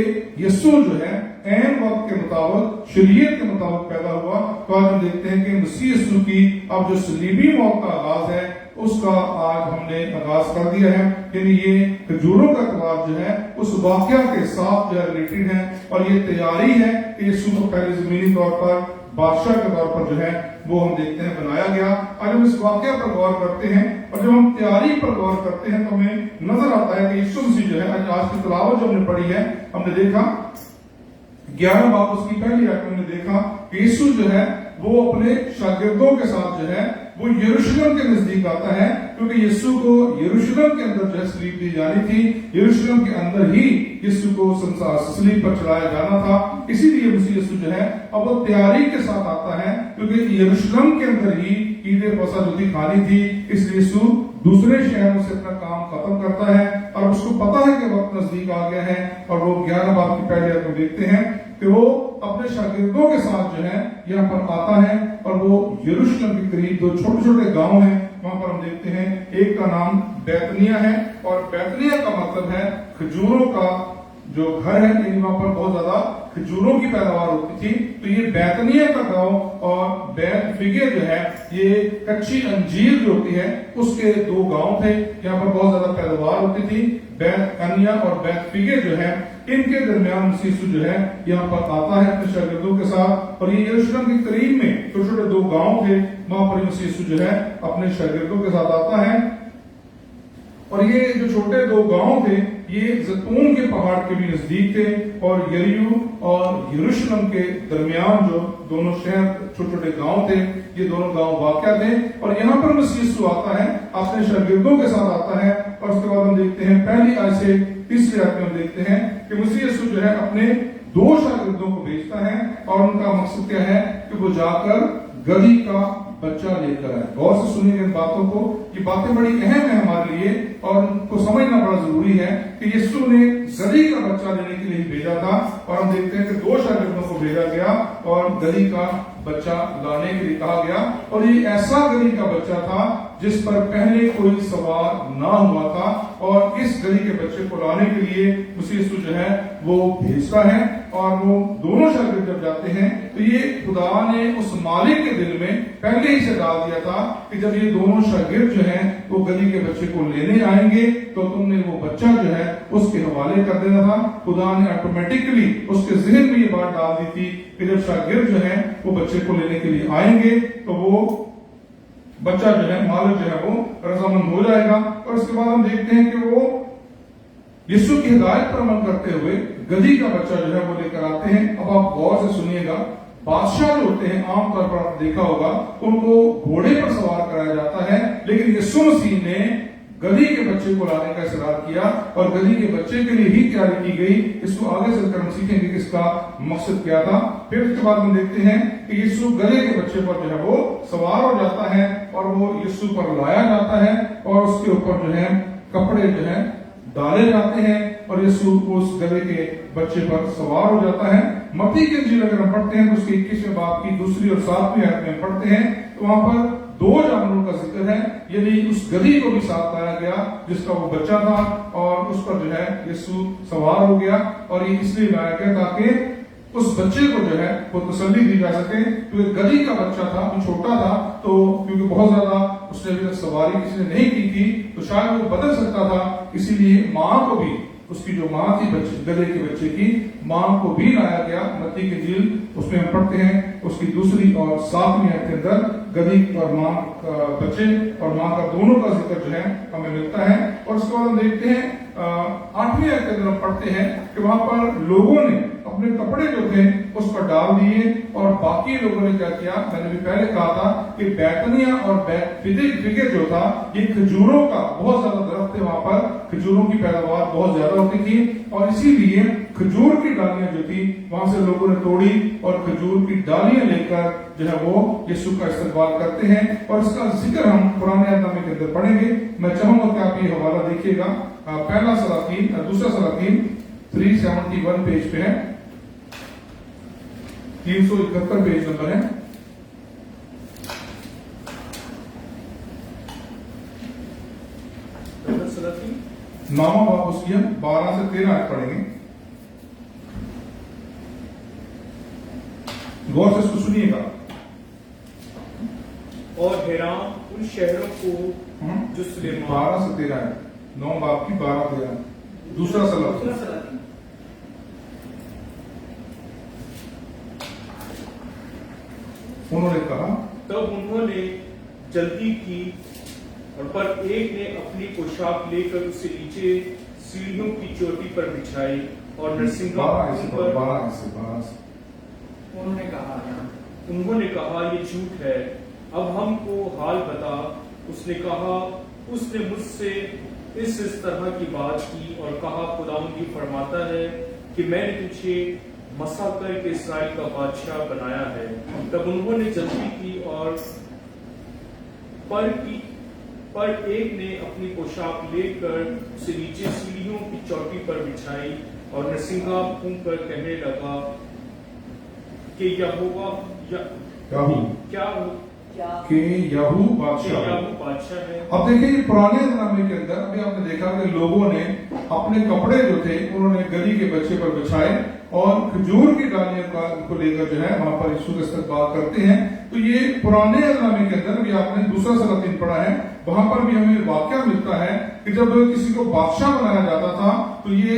یسوع جو ہے عین وقت کے مطابق شریعت کے مطابق پیدا ہوا۔ تو آج ہم دیکھتے ہیں کہ مسیح یسوع کی اب جو صلیبی موت کا آغاز ہے اس کا آج ہم نے آغاز کر دیا ہے، یعنی یہ کھجوروں کا تہوار جو ہے اس واقعہ کے ساتھ جو ہے ریلیٹڈ ہے، اور یہ تیاری ہے کہ یسوع کو پہلے زمینی طور پر بادشاہ کے طور پر جو ہے وہ ہم دیکھتے ہیں بنایا گیا۔ آج ہم اس واقعہ پر غور کرتے ہیں، اور جب ہم تیاری پر غور کرتے ہیں تو ہمیں نظر آتا ہے کہ یسوع مسیح جو ہے آج کی تلاوت جو ہم نے پڑھی ہے، ہم نے دیکھا 11 باب اس کی پہلی آیت میں ہم نے دیکھا کہ یسوع جو ہے وہ اپنے شاگردوں کے ساتھ جو ہے وہ یروشلم کے نزدیک آتا ہے، کیونکہ یسوع کو یروشلم کے اندر جو ہے صلیب دی جانی تھی، یروشلم کے اندر ہی یسوع کو صلیب پر چڑھایا جانا تھا۔ اسی لیے مسیح یسوع جو ہے اب وہ تیاری کے ساتھ آتا ہے، کیونکہ یروشلم کے اندر ہی عید فصح جو تھی کھانی تھی، اس لیے یسوع دوسرے شہروں سے اپنا کام ختم کرتا ہے، اور اس کو پتا ہے کہ وقت نزدیک آ گیا ہے۔ اور وہ 11 باب کی پہلی آیت میں دیکھتے ہیں کہ وہ اپنے شاگردوں کے ساتھ جو ہے یہاں پر آتا ہے، اور وہ یروشلم کے قریب دو چھوٹے چھوٹے گاؤں ہیں وہاں پر ہم دیکھتے ہیں، ایک کا نام بیتنیہ ہے، اور بیتنیہ کا مطلب ہے کھجوروں کا جو گھر ہے، یعنی وہاں پر بہت زیادہ کھجوروں کی پیداوار ہوتی تھی۔ تو یہ بیتنیہ کا گاؤں اور بیت فگے جو ہے یہ کچی انجیر جو ہوتی ہے اس کے دو گاؤں تھے، یہاں پر بہت زیادہ پیداوار ہوتی تھی۔ بیت انیا اور بیت فگے جو ہے ان کے درمیان مسیح یسوع جو ہے یہاں پر آتا ہے اپنے شاگردوں کے ساتھ، اور یہ یروشلم کے قریب میں چھوٹے چھوٹے دو گاؤں تھے، وہاں پر مسیح یسوع جو ہے اپنے شاگردوں کے ساتھ آتا ہے۔ اور یہ جو چھوٹے دو گاؤں تھے یہ زیتون کے پہاڑ کے بھی نزدیک تھے، اور یریو اور یروشلم کے درمیان جو دونوں شہر چھوٹے چھوٹے گاؤں تھے، یہ دونوں گاؤں واقع تھے۔ اور یہاں پر مسیح یسوع آتا ہے، اپنے شاگردوں کے ساتھ آتا ہے، اور اس کے بعد ہم دیکھتے ہیں پہلی آیت سے تیسری آیت میں ہم دیکھتے ہیں کہ مسیح یسوع جو ہے اپنے دو شاگردوں کو بھیجتا ہے، اور ان کا مقصد کیا ہے کہ وہ جا کر گدھی کا بچہ لے کر آئے۔ غور سے سنیے ان باتوں کو، یہ باتیں بڑی اہم ہیں ہمارے لیے، اور ان کو سمجھنا بڑا ضروری ہے کہ یسوع نے گدھی کا بچہ لینے کے لیے بھیجا تھا، اور ہم دیکھتے ہیں کہ دو شاگردوں کو بھیجا گیا اور گدھی کا بچہ لانے کے لیے کہا گیا، اور یہ ایسا گدھی کا بچہ تھا جس پر پہلے کوئی سوار نہ ہوا تھا، اور اس گدھی کے بچے کو لانے کے لیے مسیح یسوع جو ہے وہ بھیجتا ہے۔ اور وہ دونوں شاگرد جب جاتے ہیں تو یہ خدا نے اس مالک کے دل میں پہلے ہی سے ڈال دیا تھا کہ جب یہ دونوں شاگرد جو ہیں وہ گدھی کے بچے کو لینے آئیں گے تو تم نے وہ بچہ جو ہے اس کے حوالے کر دینا تھا۔ خدا نے آٹومیٹکلی اس کے ذہن میں یہ بات ڈال دی تھی کہ جب شاگرد جو ہیں وہ بچے کو لینے کے لیے آئیں گے تو وہ بچہ جو ہے مالک جو ہے وہ رضامند ہو جائے گا۔ اور اس کے بعد ہم دیکھتے ہیں کہ وہ یسوع کی ہدایت پر عمل کرتے ہوئے گدھی کا بچہ جو ہے وہ لے کر آتے ہیں۔ اب آپ غور سے سنیے گا، بادشاہ جو ہوتے ہیں عام طور پر آپ نے دیکھا ہوگا ان کو گھوڑے پر سوار کرایا جاتا ہے، لیکن یسوع مسیح نے گدھی کے بچے کو لانے کا اصرار کیا اور گدھی کے بچے کے لیے ہی تیاری کی گئی۔ اس کو آگے چل کر ہم سیکھیں گے کہ اس کا مقصد کیا تھا۔ پھر اس کے بعد ہم دیکھتے ہیں کہ یسوع گدھے کے بچے پر جو ہے وہ سوار ہو جاتا ہے اور وہ یسوع پر لایا جاتا ہے اور اس کے اوپر جو ہے کپڑے جو ہے ڈالے جاتے ہیں اور یسوع اس گدھے کے بچے پر سوار ہو جاتا ہے۔ متی کی انجیل اگر ہم پڑھتے ہیں تو اس کے 21ویں باب کی 2 اور 7ویں آیت میں پڑھتے ہیں تو وہاں پر 2 جانوروں کا ذکر ہے، یعنی اس گدھی کو بھی ساتھ لایا گیا جس کا وہ بچہ تھا اور اس پر جو ہے یسوع سوار ہو گیا، اور یہ اس لیے لایا گیا تاکہ اس بچے کو جو ہے وہ تسلی دی جا سکے، کیونکہ گدھی کا بچہ تھا، وہ چھوٹا تھا، تو کیونکہ بہت زیادہ اس نے ابھی تک سواری کسی نے نہیں کی تھی تو شاید وہ بدل سکتا تھا، اسی لیے ماں کو بھی، اس کی جو ماں تھی گدھے کے بچے کی ماں کو بھی لایا گیا۔ متی کی انجیل اس میں ہم پڑھتے ہیں اس کی 2 اور 7ویں آیت کے اندر گدھی اور ماں کا بچے اور ماں کا دونوں کا ذکر جو ہے ہمیں ملتا ہے۔ اور اس کے بعد ہم دیکھتے ہیں 8ویں آیت کے اندر ہم پڑھتے ہیں کہ وہاں پر لوگوں نے اپنے کپڑے جو تھے اس پر ڈال دیے اور باقی لوگوں نے کیا کیا، میں نے بھی پہلے کہا تھا کہ بیتنیا اور بیتفگے جو تھا یہ کھجوروں کا بہت زیادہ درخت تھے، وہاں پر کھجوروں کی پیداوار بہت زیادہ ہوتی تھی اور اسی لیے کھجور کی ڈالیاں جو تھی وہاں سے لوگوں نے توڑی اور کھجور کی ڈالیاں لے کر جو ہے وہ یسوع کا استقبال کرتے ہیں، اور اس کا ذکر ہم پرانے عہد نامے کے اندر پڑھیں گے۔ میں چاہوں گا کہ آپ یہ حوالہ دیکھیے گا، پہلا سلاطین، دوسرا سلاطین 371 پیج پہ ہے، 371 پیج نمبر ہے۔ نامہ باب اس کی ہم 12 سے 13 آیت پڑھیں گے، غور سے اس کو سنیے گا۔ اور حرام ان شہروں کو جو سلیمان 12 سے 13 آیت، 9 باب کی 12 13، دوسرا سلاطین۔ انہوں نے کہا، تب انہوں نے جلدی کی اور پر ایک نے اپنی پوشاک لے کر اسے نیچے سیڑھیوں کی چوٹی پر بچھائی اور نرسنگا پر 12 سے انہوں نے کہا یہ جھوٹ ہے، اب ہم کو حال بتا۔ اس نے کہا، اس نے مجھ سے اس طرح کی بات کی اور کہا، خداوند یہ فرماتا ہے کہ میں نے تجھے مسا کر کے اسرائیل کا بادشاہ بنایا ہے۔ تب انہوں نے جلدی کی اور پر ایک نے اپنی پوشاک لے کر اسے نیچے سیڑھیوں کی چوٹی پر بچھائی اور نرسنگا پھونک کر کہنے لگا کہ یہو بادشاہ ہے۔ اب دیکھیں یہ پرانے نامے کے اندر ابھی آپ نے دیکھا کہ لوگوں نے اپنے کپڑے جو تھے انہوں نے گدھی کے بچے پر بچھائے اور کھجور کی ڈالیاں کو لے کر جو ہے وہاں پر یسوع کا استقبال کرتے ہیں۔ تو یہ پرانے نامے کے اندر بھی آپ نے دوسرا سلاطین پڑھا ہے، وہاں پر بھی ہمیں واقعہ ملتا ہے کہ جب کسی کو بادشاہ بنایا جاتا تھا تو یہ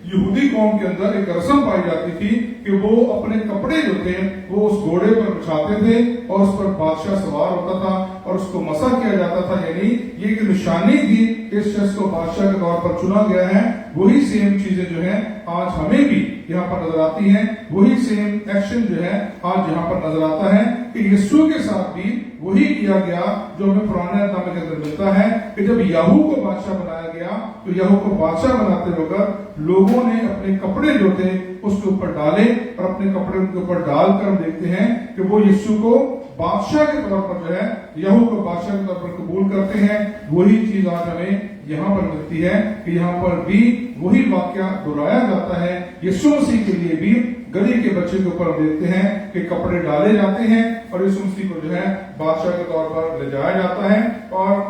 یہودی قوم کے اندر ایک رسم پائی جاتی تھی کہ وہ اپنے کپڑے جو تھے وہ اس گھوڑے پر بچھاتے تھے اور اس پر بادشاہ سوار ہوتا تھا اور اس کو مسح کیا جاتا تھا، یعنی یہ ایک نشانی تھی کہ اس شخص کو بادشاہ کے طور پر چنا گیا ہے۔ وہی سیم چیزیں جو ہیں آج ہمیں بھی یہاں پر نظر آتی ہیں، وہی سیم ایکشن جو ہے آج یہاں پر نظر آتا ہے کہ یسوع کے ساتھ بھی وہی کیا گیا جو ہمیں پرانے نامے کے اندر ملتا ہے کہ جب یہو کو بادشاہ بنایا گیا تو یہو کو بادشاہ بناتے وقت لوگوں نے اپنے کپڑے جو تھے اس کے اوپر ڈالے اور اپنے کپڑے ان کے اوپر ڈال کر دیکھتے ہیں کہ وہ یسوع کو بادشاہ کے طور پر جو ہے یہو کو بادشاہ کے طور پر قبول کرتے ہیں۔ وہی چیز آج ہمیں یہاں پر ملتی ہے کہ یہاں پر بھی وہی واقعہ دہرایا جاتا ہے۔ یسوع مسیح کے لیے بھی گدھے کے بچے کے اوپر دیکھتے ہیں کہ کپڑے ڈالے جاتے ہیں اور یسوع مسیح کو جو ہے بادشاہ کے طور پر لے جایا جاتا ہے۔ اور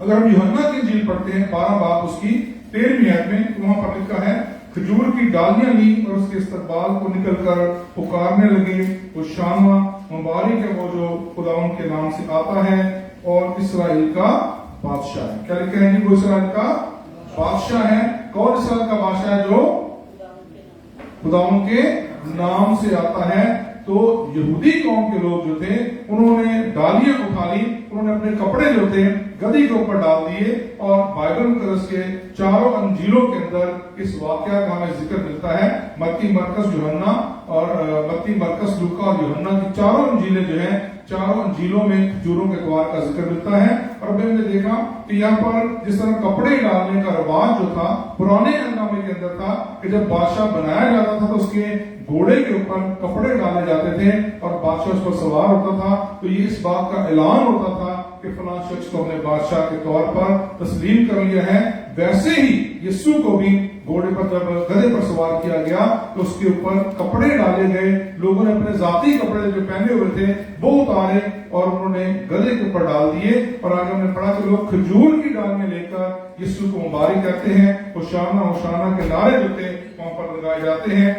اگر ہم یوحنا کی انجیل پڑھتے ہیں 12 باب اس کی 13ویں آیت میں، وہاں پر لکھا ہے، کھجور کی ڈالیاں لی اور اس کے استقبال کو نکل کر پکارنے لگے، وہ شامہ مبارک ہے وہ جو خداوند کے نام سے آتا ہے اور اسرائیل کا بادشاہ ہے۔ کیا لکھا ہے جی؟ وہ اسرائیل کا بادشاہ ہے۔ کون اسرائیل کا بادشاہ ہے؟ جو خداوند کے نام سے آتا ہے۔ تو یہودی قوم کے لوگ جو تھے انہوں نے ڈالیاں اٹھا لی، انہوں نے اپنے کپڑے جو تھے گدھی کے اوپر ڈال دیے، اور بائبل مقدس کے چاروں انجیلوں کے اندر اس واقعہ کا ہمیں ذکر ملتا ہے۔ متی، مرکز، یوحنا اور متی، مرکز، لوکا اور یوحنا کی چاروں انجیلیں جو ہیں چاروں انجیلوں میں کھجوروں کے اتوار کا ذکر ملتا ہے۔ اور اب ہم نے دیکھا کہ یہاں پر جس طرح کپڑے ڈالنے کا رواج جو تھا پرانے نامے کے اندر تھا کہ جب بادشاہ بنایا جاتا تھا تو اس کے گھوڑے کے اوپر کپڑے ڈالے جاتے تھے اور بادشاہ اس پر سوار ہوتا تھا تو یہ اس بات کا اعلان ہوتا تھا کہ فلاں شخص کو ہم نے بادشاہ کے طور پر تسلیم کر لیا ہے. ویسے ہی یسوع کو بھی گھوڑے پر جب گدھے پر سوار کیا گیا تو اس کے اوپر کپڑے ڈالے گئے. لوگوں نے اپنے ذاتی کپڑے جو پہنے ہوئے تھے وہ اتارے اور انہوں نے گدھے کے اوپر ڈال دیے. اور آگے ہم نے پڑھا کہ لوگ کھجور کی ڈالیاں لے کر یسوع کو مبارک کہتے ہیں. ہوشانہ ہوشانہ کے نعرے جو تھے وہاں پر لگائے جاتے ہیں.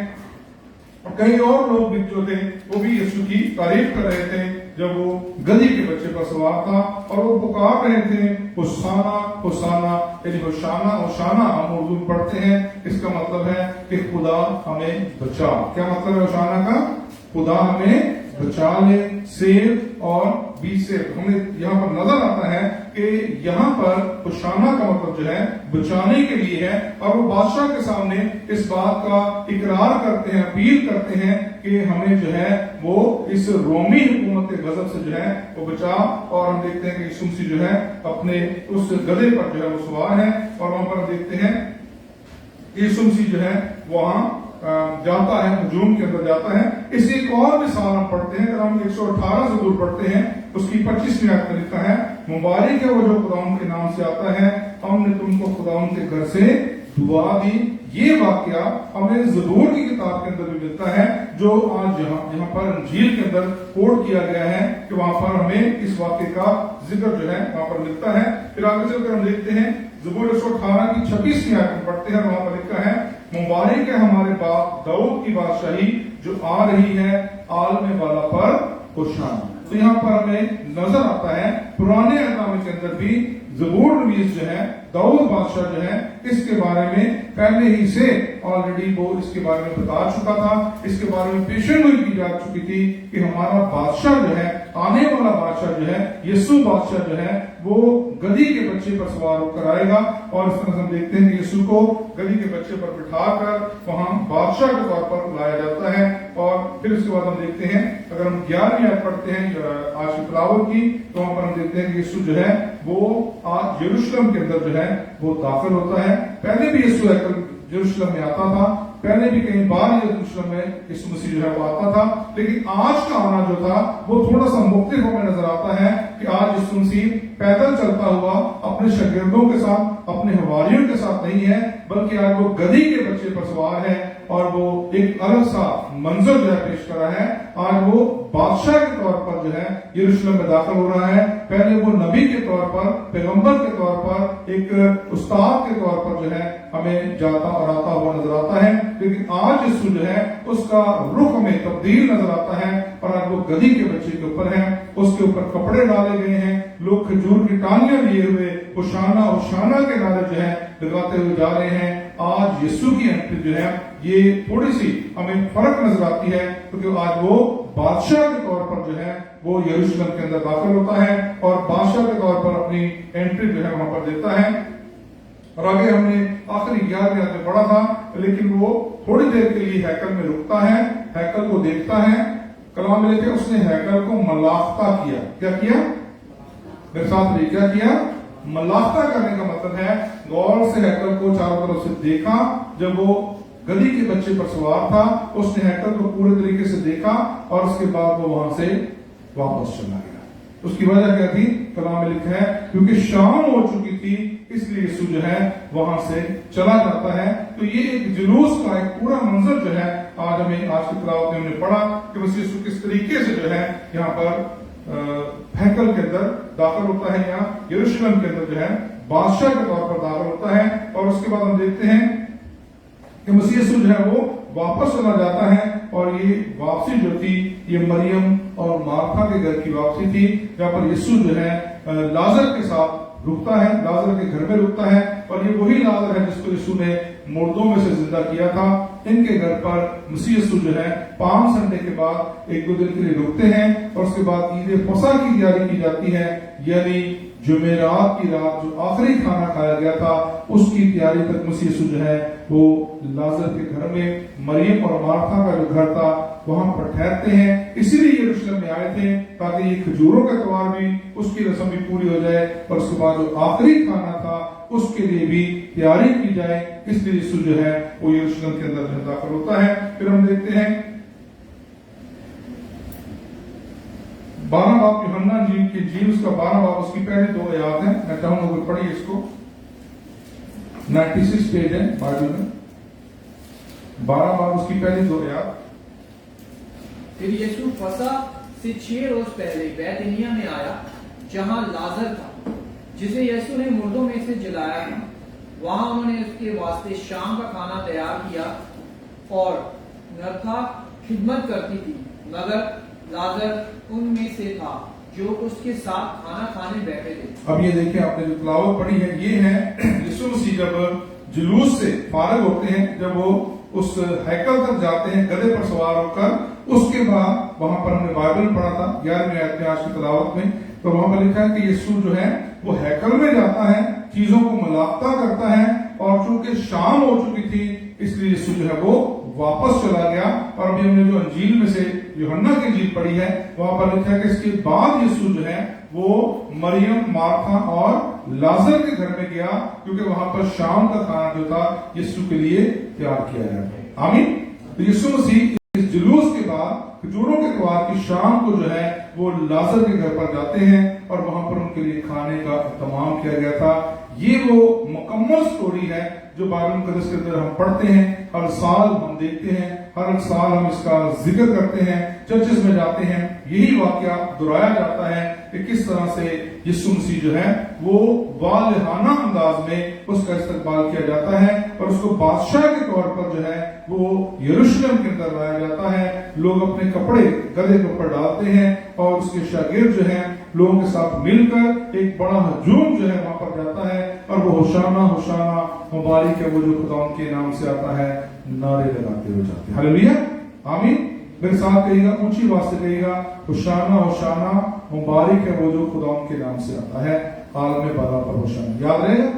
اور کئی اور لوگ بھی جو تھے وہ بھی یسوع کی تعریف کر رہے تھے جب وہ گدھے کے بچے پر سوار تھا اور وہ پکار رہے تھے ہوسانا ہوسانا. یعنی ہوشانہ ہوشانہ ہم اردو میں پڑھتے ہیں, اس کا مطلب ہے کہ خدا ہمیں بچا. کیا مطلب ہے ہوشانہ کا؟ خدا ہمیں بچا لے, سیو اور بی سیو. ہمیں یہاں پر نظر آتا ہے کہ یہاں پر ہوشانہ کا مطلب جو ہے بچانے کے لیے ہے. اور وہ بادشاہ کے سامنے اس بات کا اقرار کرتے ہیں, اپیل کرتے ہیں کہ ہمیں جو ہے وہ اس رومی حکومت کے غضب سے جو ہے وہ بچا. اور ہم دیکھتے ہیں کہ یسوع مسیح جو ہے اپنے اس گدھے پر جو ہے وہ سوار ہے اور وہاں پر دیکھتے ہیں یسوع مسیح جو ہے وہاں جاتا ہے, ہجوم کے اندر جاتا ہے. اس ایک اور مثال ہم پڑھتے ہیں, اگر ہم 118 سے دور پڑھتے ہیں اس کی 25ویں آیت میں لکھا ہے مبارک ہے وہ جو خداوند کے نام سے آتا ہے, ہم نے تم کو خداوند کے گھر سے دعا دی. یہ واقعہ ہمیں زبور کی کتاب کے اندر بھی ملتا ہے جو آج جہاں پر انجیل کے اندر کوٹ کیا گیا ہے کہ وہاں پر ہمیں اس واقعے کا ذکر جو ہے وہاں پر ملتا ہے. پھر آگے چل کر ہم دیکھتے ہیں زبور 118 کی 26ویں آیت میں پڑھتے ہیں, وہاں پر لکھا ہے مبارک ہے ہمارے باپ داؤد کی بادشاہی جو آ رہی ہے عالم والا پر ہوشانہ. تو یہاں پر ہمیں نظر آتا ہے پرانے احکام کے اندر بھی زبور نویس جو ہے داؤد بادشاہ جو ہے اس کے بارے میں پہلے ہی سے آلریڈی وہ اس کے بارے میں بتا چکا تھا, اس کے بارے میں پیشن گوئی کی جا چکی تھی کہ ہمارا بادشاہ جو ہے, آنے والا بادشاہ جو ہے, یسوع بادشاہ جو ہے وہ گدھی کے بچے پر سوار ہو کر آئے گا. اور اس طرح ہم دیکھتے ہیں کہ یسوع کو گدھی کے بچے پر بٹھا کر وہاں بادشاہ کے طور پر لایا جاتا ہے. اور پھر اس کے بعد ہم دیکھتے ہیں اگر ہم 11ویں آیت پڑھتے ہیں آج کی تلاوت کی تو وہاں پر ہم دیکھتے ہیں کہ یسوع جو ہے وہ آج یروشلم کے اندر جو ہے وہ داخل ہوتا ہے. پہلے بھی یسوع یروشلم میں آتا تھا, پہلے بھی کئی بار یروشلم میں یسوع مسیح جو ہے وہ آتا تھا, لیکن آج کا آنا جو تھا وہ تھوڑا سا مختلف ہمیں نظر آتا ہے کہ آج یسوع مسیح پیدل چلتا ہوا اپنے شاگردوں کے ساتھ, اپنے حواریوں کے ساتھ نہیں ہے, بلکہ آج وہ گدھی کے بچے پر سوار ہے اور وہ ایک الگ سا منظر جو ہے پیش کر رہا ہے. آج وہ بادشاہ کے طور پر جو ہے یروشلم میں داخل ہو رہا ہے. پہلے وہ نبی کے طور پر, پیغمبر کے طور پر, ایک استاد کے طور پر جو ہے ہمیں جاتا اور آتا ہوا نظر آتا ہے, لیکن آج یسوع جو ہے اس کا رخ ہمیں تبدیل نظر آتا ہے. اور آج وہ گدھی کے بچے کے اوپر ہے, اس کے اوپر کپڑے ڈالے گئے ہیں, لوگ کھجور کی ٹانیاں لیے ہوئے ہوشانہ ہوشانہ کے نعرے جو ہے لگاتے ہوئے جا رہے ہیں. آج یسوع کی انٹری جو ہے یہ تھوڑی سی ہمیں فرق نظر آتی ہے کیونکہ آج وہ بادشاہ کے طور پر جو ہے وہ یروشلم کے اندر داخل ہوتا ہے اور بادشاہ کے طور پر اپنی انٹری جو ہے وہاں پر دیتا ہے. اور آگے ہم نے آخری 11ویں آیت میں پڑھا تھا, لیکن وہ تھوڑی دیر کے لیے ہیکل میں رکتا ہے, ہیکل کو دیکھتا ہے. کلام میں لکھا اس نے ہیکل کو ملافتہ کیا. کیا کیا؟ میرے ساتھ لے کیا کیا؟ ملافتہ کرنے کا مطلب ہے غور سے ہیکل کو چاروں طرف سے دیکھا. جب وہ گدھی کے بچے پر سوار تھا اس نے ہیکل کو پورے طریقے سے دیکھا اور اس کے بعد وہ وہاں سے واپس چلا گیا. اس کی وجہ کیا تھی؟ کلام میں لکھا ہے کیونکہ شام ہو چکی تھی اس لیے یسوع جو ہے وہاں سے چلا جاتا ہے. تو یہ ایک جلوس کا ایک پورا منظر جو ہے آج ہمیں آج کی تلاوت میں ہم نے پڑھا کہ بس یسوع کس طریقے سے جو ہے یہاں پر ہیکل کے اندر داخل ہوتا ہے یا یروشلم کے اندر جو ہے بادشاہ کے طور پر داخل ہوتا ہے. اور اس کے بعد ہم دیکھتے ہیں کہ مسیح یسوع جو ہے وہ واپس چلا جاتا ہے. اور یہ واپسی جو تھی یہ مریم اور مارتھا کے گھر کی واپسی تھی جہاں پر یسوع جو ہے لازر کے ساتھ رکتا ہے, لازر کے گھر میں رکتا ہے. اور یہ وہی لازر ہے جس کو یسوع نے مردوں میں سے زندہ کیا تھا. ان کے گھر پر مسیح یسوع جو ہے پام سنڈے کے بعد 1-2 دن کے لیے رکتے ہیں اور اس کے بعد عید فصح کی تیاری کی جاتی ہے, یعنی جمعرات کی رات جو آخری کھانا کھایا گیا تھا اس کی تیاری تک مسیح یسوع جو ہے وہ لازر کے گھر میں مریم اور مارتھا کا جو گھر تھا وہاں پر ٹھہرتے ہیں. اسی لیے یروشلم میں آئے تھے تاکہ یہ کھجوروں کا تہوار بھی اس کی رسم بھی پوری ہو جائے اور اس کے بعد جو آخری کھانا تھا اس کے لیے بھی تیاری کی جائے. اس لیے یسوع جو ہے وہ یروشلم کے اندر داخل ہوتا ہے. پھر ہم دیکھتے ہیں 12 باب یوحنا کی انجیل اس کا 12 باب اس کی پہلی 2 آیات ہیں. میں چاہوں گا کہ پڑھیے اس کو. 96 پیج ہے بائبل میں. 12 باب اس کی پہلی 2 آیات. پھر یسوع فسح سے 6 روز پہلے بیتنیہ میں آیا جہاں لازر تھا جسے یسوع نے مردوں میں سے جلایا تھا. وہاں انہوں نے اس کے واسطے شام کا کھانا تیار کیا اور مرتھا خدمت کرتی تھی مگر لازر ان میں سے تھا جو اس کے ساتھ کھانا کھانے بیٹھے تھے. اب یہ دیکھیں آپ نے جو تلاوت پڑھی ہے یہ ہے یسوع مسیح جب جلوس سے فارغ ہوتے ہیں جب وہ اس ہیکل تک جاتے ہیں گدھے پر سوار ہو کر. اس کے بعد وہاں پر ہم نے بائبل پڑھا تھا 11ویں آیت میں آج کی تلاوت میں تو وہاں پر لکھا ہے کہ یسوع جو ہے وہ ہیکل میں جاتا ہے چیزوں کو ملاقہ کرتا ہے اور چونکہ شام ہو چکی تھی اس لیے یسوع جو ہے وہ واپس چلا گیا. اور ابھی ہم نے جو انجیل میں سے یوحنا کی انجیل پڑھی ہے وہاں پر لکھا ہے کہ اس کے بعد یسوع جو ہے وہ مریم مارتھا اور لازر کے گھر میں گیا کیونکہ وہاں پر شام کا کھانا جو تھا یسوع کے لیے تیار کیا گیا. آمین. تو یسوع مسیح اس جلوس کے بعد کھجوروں کے تہوار کی شام کو جو ہے وہ لازر کے گھر پر جاتے ہیں اور وہاں پر ان کے لیے کھانے کا اہتمام کیا گیا تھا. یہ وہ مکمل سٹوری ہے جو بائبل مقدس کے اندر ہم پڑھتے ہیں. ہر سال ہم دیکھتے ہیں ہر سال ہم اس کا ذکر کرتے ہیں چرچز میں جاتے ہیں. یہی واقعہ دہرایا جاتا ہے کہ کس طرح سے یسوع مسیح جو ہے وہ والہانہ انداز میں اس کا استقبال کیا جاتا ہے اور اس کو بادشاہ کے طور پر جو ہے وہ یروشلم کے اندر لایا جاتا ہے. لوگ اپنے کپڑے گدھے کے اوپر ڈالتے ہیں اور اس کے شاگرد جو ہیں لوگوں کے ساتھ مل کر ایک بڑا ہجوم جو ہے وہاں پر جاتا ہے اور وہ ہوشانہ ہوشانہ مبارک ہے وہ جو خداوند کے نام سے آتا ہے نعرے لگاتے ہوئے جاتے ہیں. ہلیلویا. آمین. میرے ساتھ کہیے گا اونچی آواز سے کہیے گا ہوشانہ ہوشانہ مبارک ہے وہ جو خداوند کے نام سے آتا ہے عالم بالا پر ہوشانہ. یاد رہے گا.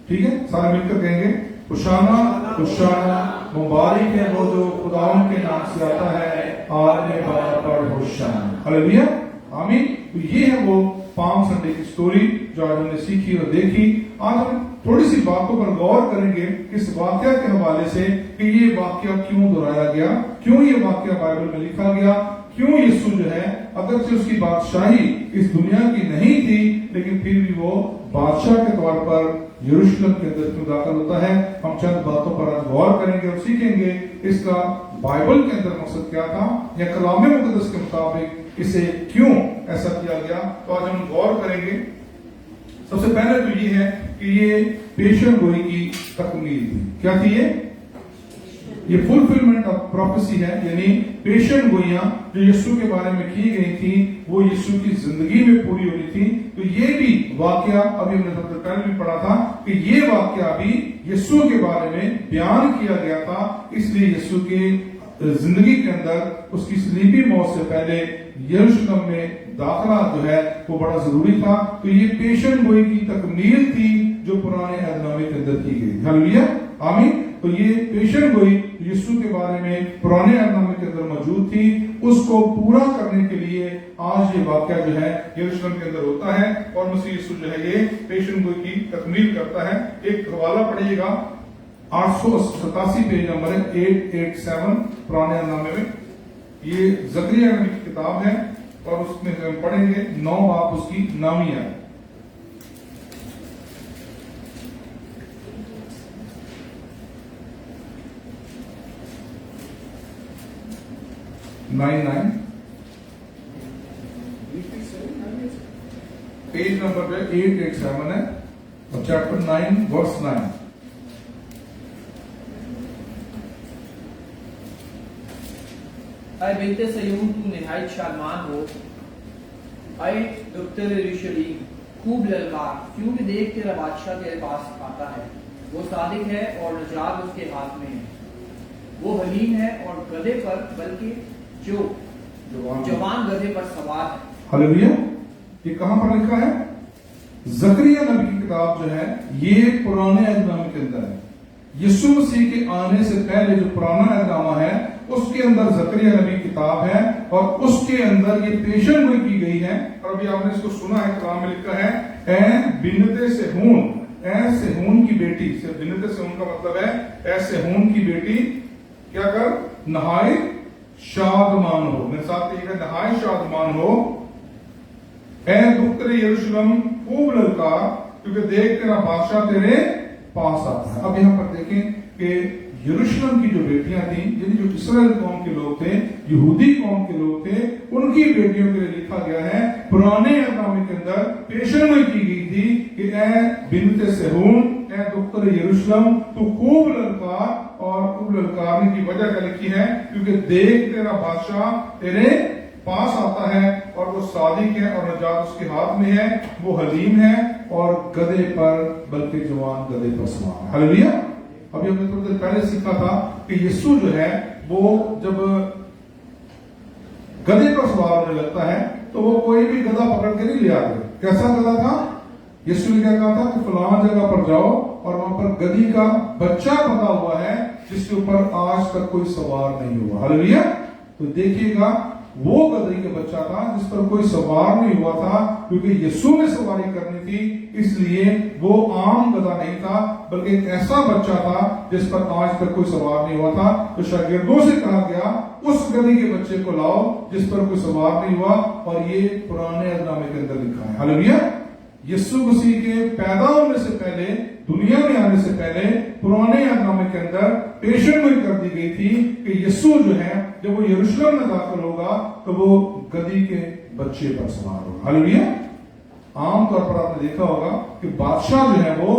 ٹھیک ہے سارے مل کر کہیں گے ہوشانہ ہوشانہ مبارک ہے وہ جو خداوند کے نام سے آتا ہے عالم بالا پر ہوشانہ. ہلیلویا. آمین. تو یہ ہے وہ پام سنڈے کی سٹوری جو آج ہم نے سیکھی اور دیکھی. آج ہم تھوڑی سی باتوں پر غور کریں گے اس واقعہ کے حوالے سے کہ یہ واقعہ کیوں دہرایا گیا, کیوں یہ واقعہ بائبل میں لکھا گیا, کیوں یسوع جو ہے اگرچہ اس کی بادشاہی اس دنیا کی نہیں تھی لیکن پھر بھی وہ بادشاہ کے طور پر یروشلم کے اندر کیوں داخل ہوتا ہے. ہم چند باتوں پر آج غور کریں گے اور سیکھیں گے اس کا بائبل کے اندر مقصد کیا تھا یا کلام مقدس کے مطابق اسے کیوں ایسا کیا گیا. تو آج ہم غور کریں گے. سب سے پہلے تو یہ ہے کہ یہ پیشن گوئی کی تکمیل تھی. کیا تھی یہ فلفلمنٹ آف پروفیسی ہے یعنی پیشن گوئیاں جو یسوع کے بارے میں کی گئی تھی وہ یسوع کی زندگی میں پوری ہونی تھی. تو یہ بھی واقعہ ابھی ہم نے سب سے پہلے بھی پڑھا تھا کہ یہ واقعہ بھی یسوع کے بارے میں بیان کیا گیا تھا. اس لیے یسوع کی زندگی کے اندر اس کی صلیبی موت سے پہلے یروشلم میں داخلہ جو ہے وہ بڑا ضروری تھا. تو یہ پیشن گوئی کی تکمیل تھی جو پرانے عہد نامے کے اندر کی گئی. ہلیلویا. آمین. تو یہ پیشن گوئی یسوع کے بارے میں پرانے عہد نامے کے اندر موجود تھی اس کو پورا کرنے کے لیے آج یہ واقعہ جو ہے یروشلم کے اندر ہوتا ہے اور مسیح یسوع جو ہے یہ پیشن گوئی کی تکمیل کرتا ہے. ایک حوالہ پڑھیے گا 887 پیج نمبر ہے 887 پرانے عہد نامے میں. یہ زکریا نبی کی کتاب ہے اور اس میں ہم پڑھیں گے 9 باب اس کی نامی ہے. پیج نمبر پہ 887 ہے اور چیپٹر 9 ورس 9. اے بنت صیون تو نہایت شادمان ہو, اے دختر یروشلیم خوب للکار, کیونکہ دیکھ تیرا بادشاہ تیرے پاس آتا ہے. وہ صادق ہے اور نجات اس کے ہاتھ میں ہے. وہ حلیم ہے اور گدھے پر بلکہ جو جوان گدھے پر سوار ہے. ہلیلویا. یہ کہاں پر لکھا ہے؟ زکریا نبی کی کتاب جو ہے یہ پرانے عہد نامے کے اندر ہے. یسوع مسیح کے آنے سے پہلے جو پرانا عہد نامہ ہے اس کے اندر زکریا نبی کی کتاب ہے اور اس کے اندر یہ پیشن گوئی کی گئی ہے. اور ابھی آپ نے اس کو سنا ہے, کلام میں لکھا ہے اے بنت سہون, اے سہون کی بیٹی. بنت سہون کا مطلب ہے اے سہون کی بیٹی کیا کر, نہایت شادمان ہو. میرے ساتھ یہ ہے, نہایت شادمان ہو. اے دختر یروشلم خوب للکار, کیونکہ دیکھ تیرا بادشاہ تیرے پاس آتا ہے. اب یہاں پر دیکھیں کہ یروشلم کی جو بیٹیاں تھیں, یعنی جو اسرائیل قوم کے لوگ تھے, یہودی قوم کے لوگ تھے, ان کی بیٹیوں کے لیے لکھا گیا ہے. پرانے عہد نامے کے اندر پیشن گوئی کی گئی تھی کہ اے بنت سہون, اے دختر یروشلم تو خوب للکار. اور خوب للکارنے کی وجہ کیا لکھی ہے, کیونکہ دیکھ تیرا بادشاہ تیرے پاس آتا ہے اور وہ صادق ہے اور نجات اس کے ہاتھ میں ہے, وہ حلیم ہے اور گدھے پر, بلکہ جوان گدھے پر سوار ہے. ہلیلویا. ابھی ہم نے تھوڑی دیر پہلے سیکھا تھا کہ یسوع جو ہے وہ جب گدھے پر سوار ہونے لگتا ہے تو وہ کوئی بھی گدھا پکڑ کے نہیں لے آتے. کیسا گدھا تھا؟ یسوع نے کیا کہا تھا کہ فلاں جگہ پر جاؤ اور وہاں پر گدھی کا بچہ پتا ہوا ہے جس کے اوپر آج تک کوئی سوار نہیں ہوا. ہلیلویا. تو دیکھیے گا وہ گدھے کا بچہ تھا جس پر کوئی سوار نہیں ہوا تھا, کیونکہ یسوع نے سواری کرنی تھی, اس لیے وہ عام گدھا نہیں تھا بلکہ ایک ایسا بچہ تھا جس پر آج تک کوئی سوار نہیں ہوا تھا. تو شاگردوں سے کہا گیا اس گدھے کے بچے کو لاؤ جس پر کوئی سوار نہیں ہوا, اور یہ پرانے عہد نامے کے اندر لکھا ہے. ہلیلویا. یسوع مسیح کے پیدا ہونے سے پہلے, دنیا میں آنے سے پہلے پرانے عہد نامے کے اندر پیشن گوئی کر دی گئی تھی کہ یسوع جو ہے جب وہ یروشلم میں داخل ہوگا تو وہ گدھی کے بچے پر سوار ہوگا. ہلیلویا. عام طور پر آپ نے دیکھا ہوگا کہ بادشاہ جو ہے وہ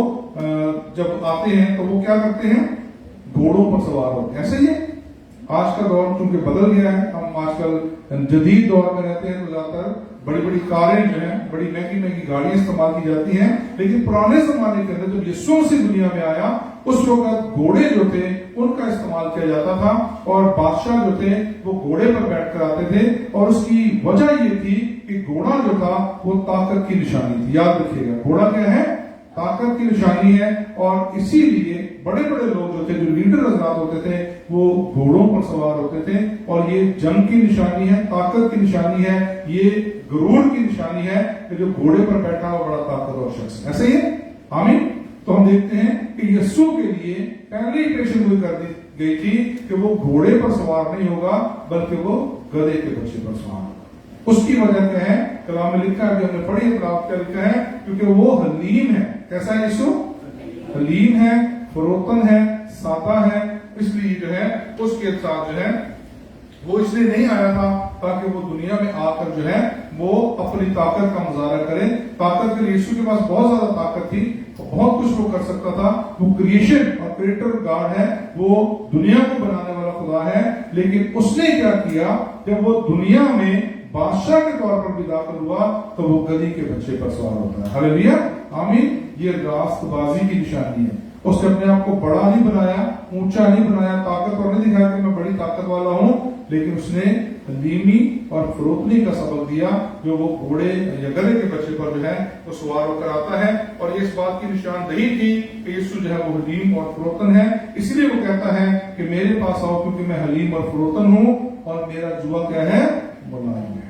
جب آتے ہیں تو وہ کیا کرتے ہیں, گھوڑوں پر سوار ہوتے ہیں. ایسے ہی آج کا دور چونکہ بدل گیا ہے, ہم آج کل جدید دور میں رہتے ہیں تو زیادہ تر بڑی بڑی کاریں جو ہیں, بڑی مہنگی مہنگی گاڑیاں استعمال کی جاتی ہیں. لیکن پرانے زمانے کے اندر جب یسوع مسیح دنیا میں آیا اس وقت گھوڑے جو تھے ان کا استعمال کیا جاتا تھا, اور بادشاہ جو تھے وہ گھوڑے پر بیٹھ کر آتے تھے. اور اس کی وجہ یہ تھی کہ گھوڑا جو تھا وہ طاقت کی نشانی تھی. یاد رکھیے گا, گھوڑا کیا ہے, طاقت کی نشانی ہے. اور اسی لیے بڑے بڑے لوگ جو تھے, جو لیڈر حضرات ہوتے تھے, وہ گھوڑوں پر سوار ہوتے تھے. اور یہ جنگ کی نشانی ہے, طاقت کی نشانی ہے, یہ غرور کی نشانی ہے کہ جو گھوڑے پر بیٹھا ہوا بڑا طاقتور شخص ہے. ایسے ہی ہے. آمین. تو ہم دیکھتے ہیں کہ یسوع کے لیے پہلے ہی پیشن گوئی کر دی گئی تھی کہ وہ گھوڑے پر سوار نہیں ہوگا بلکہ وہ گدھے کے بچے پر سوار ہوگا. اس کی وجہ کیا ہے, کلام میں لکھا ہے, ہم نے پڑھی ہے, آپ کیا لکھا ہے, کیونکہ وہ حلیم ہے. کیسا ہے یسوع؟ حلیم ہے, فروتن ہے, سادہ ہے. اس لیے جو ہے اس کے ساتھ جو ہے وہ اس لیے نہیں آیا تھا تاکہ وہ دنیا میں آ کر جو ہے وہ اپنی طاقت کا مظاہرہ کرے. طاقت کے لیے یسوع کے پاس بہت زیادہ طاقت تھی, بہت کچھ وہ کر سکتا تھا. وہ کریشن اور کریٹر گاڈ ہے, وہ دنیا کو بنانے والا خدا ہے. لیکن اس نے کیا کیا, جب وہ دنیا میں بادشاہ کے طور پر بھی داخل ہوا تو وہ گدھی کے بچے پر سوار ہوتا ہے. ہلیلویا. آمین. یہ راست بازی کی نشانی ہے. اس نے اپنے آپ کو بڑا نہیں بنایا, اونچا نہیں بنایا, طاقتور نہیں دکھایا کہ میں بڑی طاقت والا ہوں, لیکن اس نے حلیمی اور فروتنی کا سبق دیا جو وہ گھوڑے یا گدھے کے بچے پر جو ہے وہ سوار ہو کر آتا ہے. اور یہ اس بات کی نشاندہی تھی کہ یسوع جو ہے وہ حلیم اور فروتن ہے. اس لیے وہ کہتا ہے کہ میرے پاس آؤ کیونکہ میں حلیم اور فروتن ہوں اور میرا جوا کیا ہے, ملائم ہے.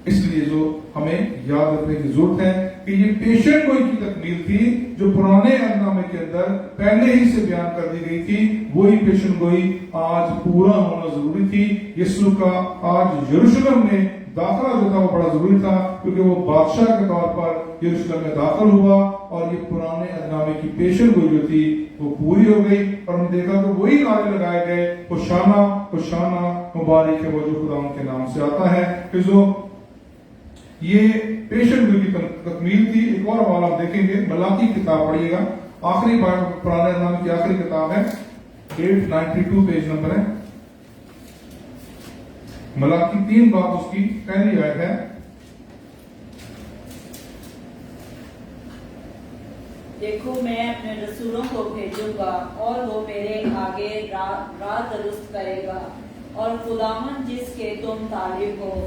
اس لیے جو ہمیں یاد رکھنے کی ضرورت ہے کہ یہ پیشن گوئی کی تکمیل تھی جو پرانے عہد نامے کے اندر پہلے ہی سے بیان کر دی گئی تھی. وہی پیشن گوئی آج پورا ہونا ضروری تھی. یسوع کا آج یروشلم میں داخلہ جو تھا وہ بڑا ضروری تھا کیونکہ وہ بادشاہ کے طور پر یروشلم میں داخل ہوا اور یہ پرانے عہد نامے کی پیشن گوئی جو تھی وہ پوری ہو گئی. اور ہم دیکھا تو وہی نعرے لگائے گئے, ہوشانہ ہوشانہ, مبارک ہے وہ جو خدا ان کے نام سے آتا ہے. کہ جو یہ پیشن گوئی کی تکمیل تھی. ایک اور حوالہ آپ دیکھیں گے, ملاکی کتاب پڑھیے گا, آخری پرانے عہد نامے کی آخری کتاب ہے, 892 پیج نمبر ہے. ملاکی 3 باب اس کی پہلی آیت ہے. دیکھو میں اپنے رسولوں کو بھیجوں گا اور وہ میرے آگے راہ درست کرے گا, اور خداوند جس کے تم طالب ہو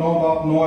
9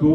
2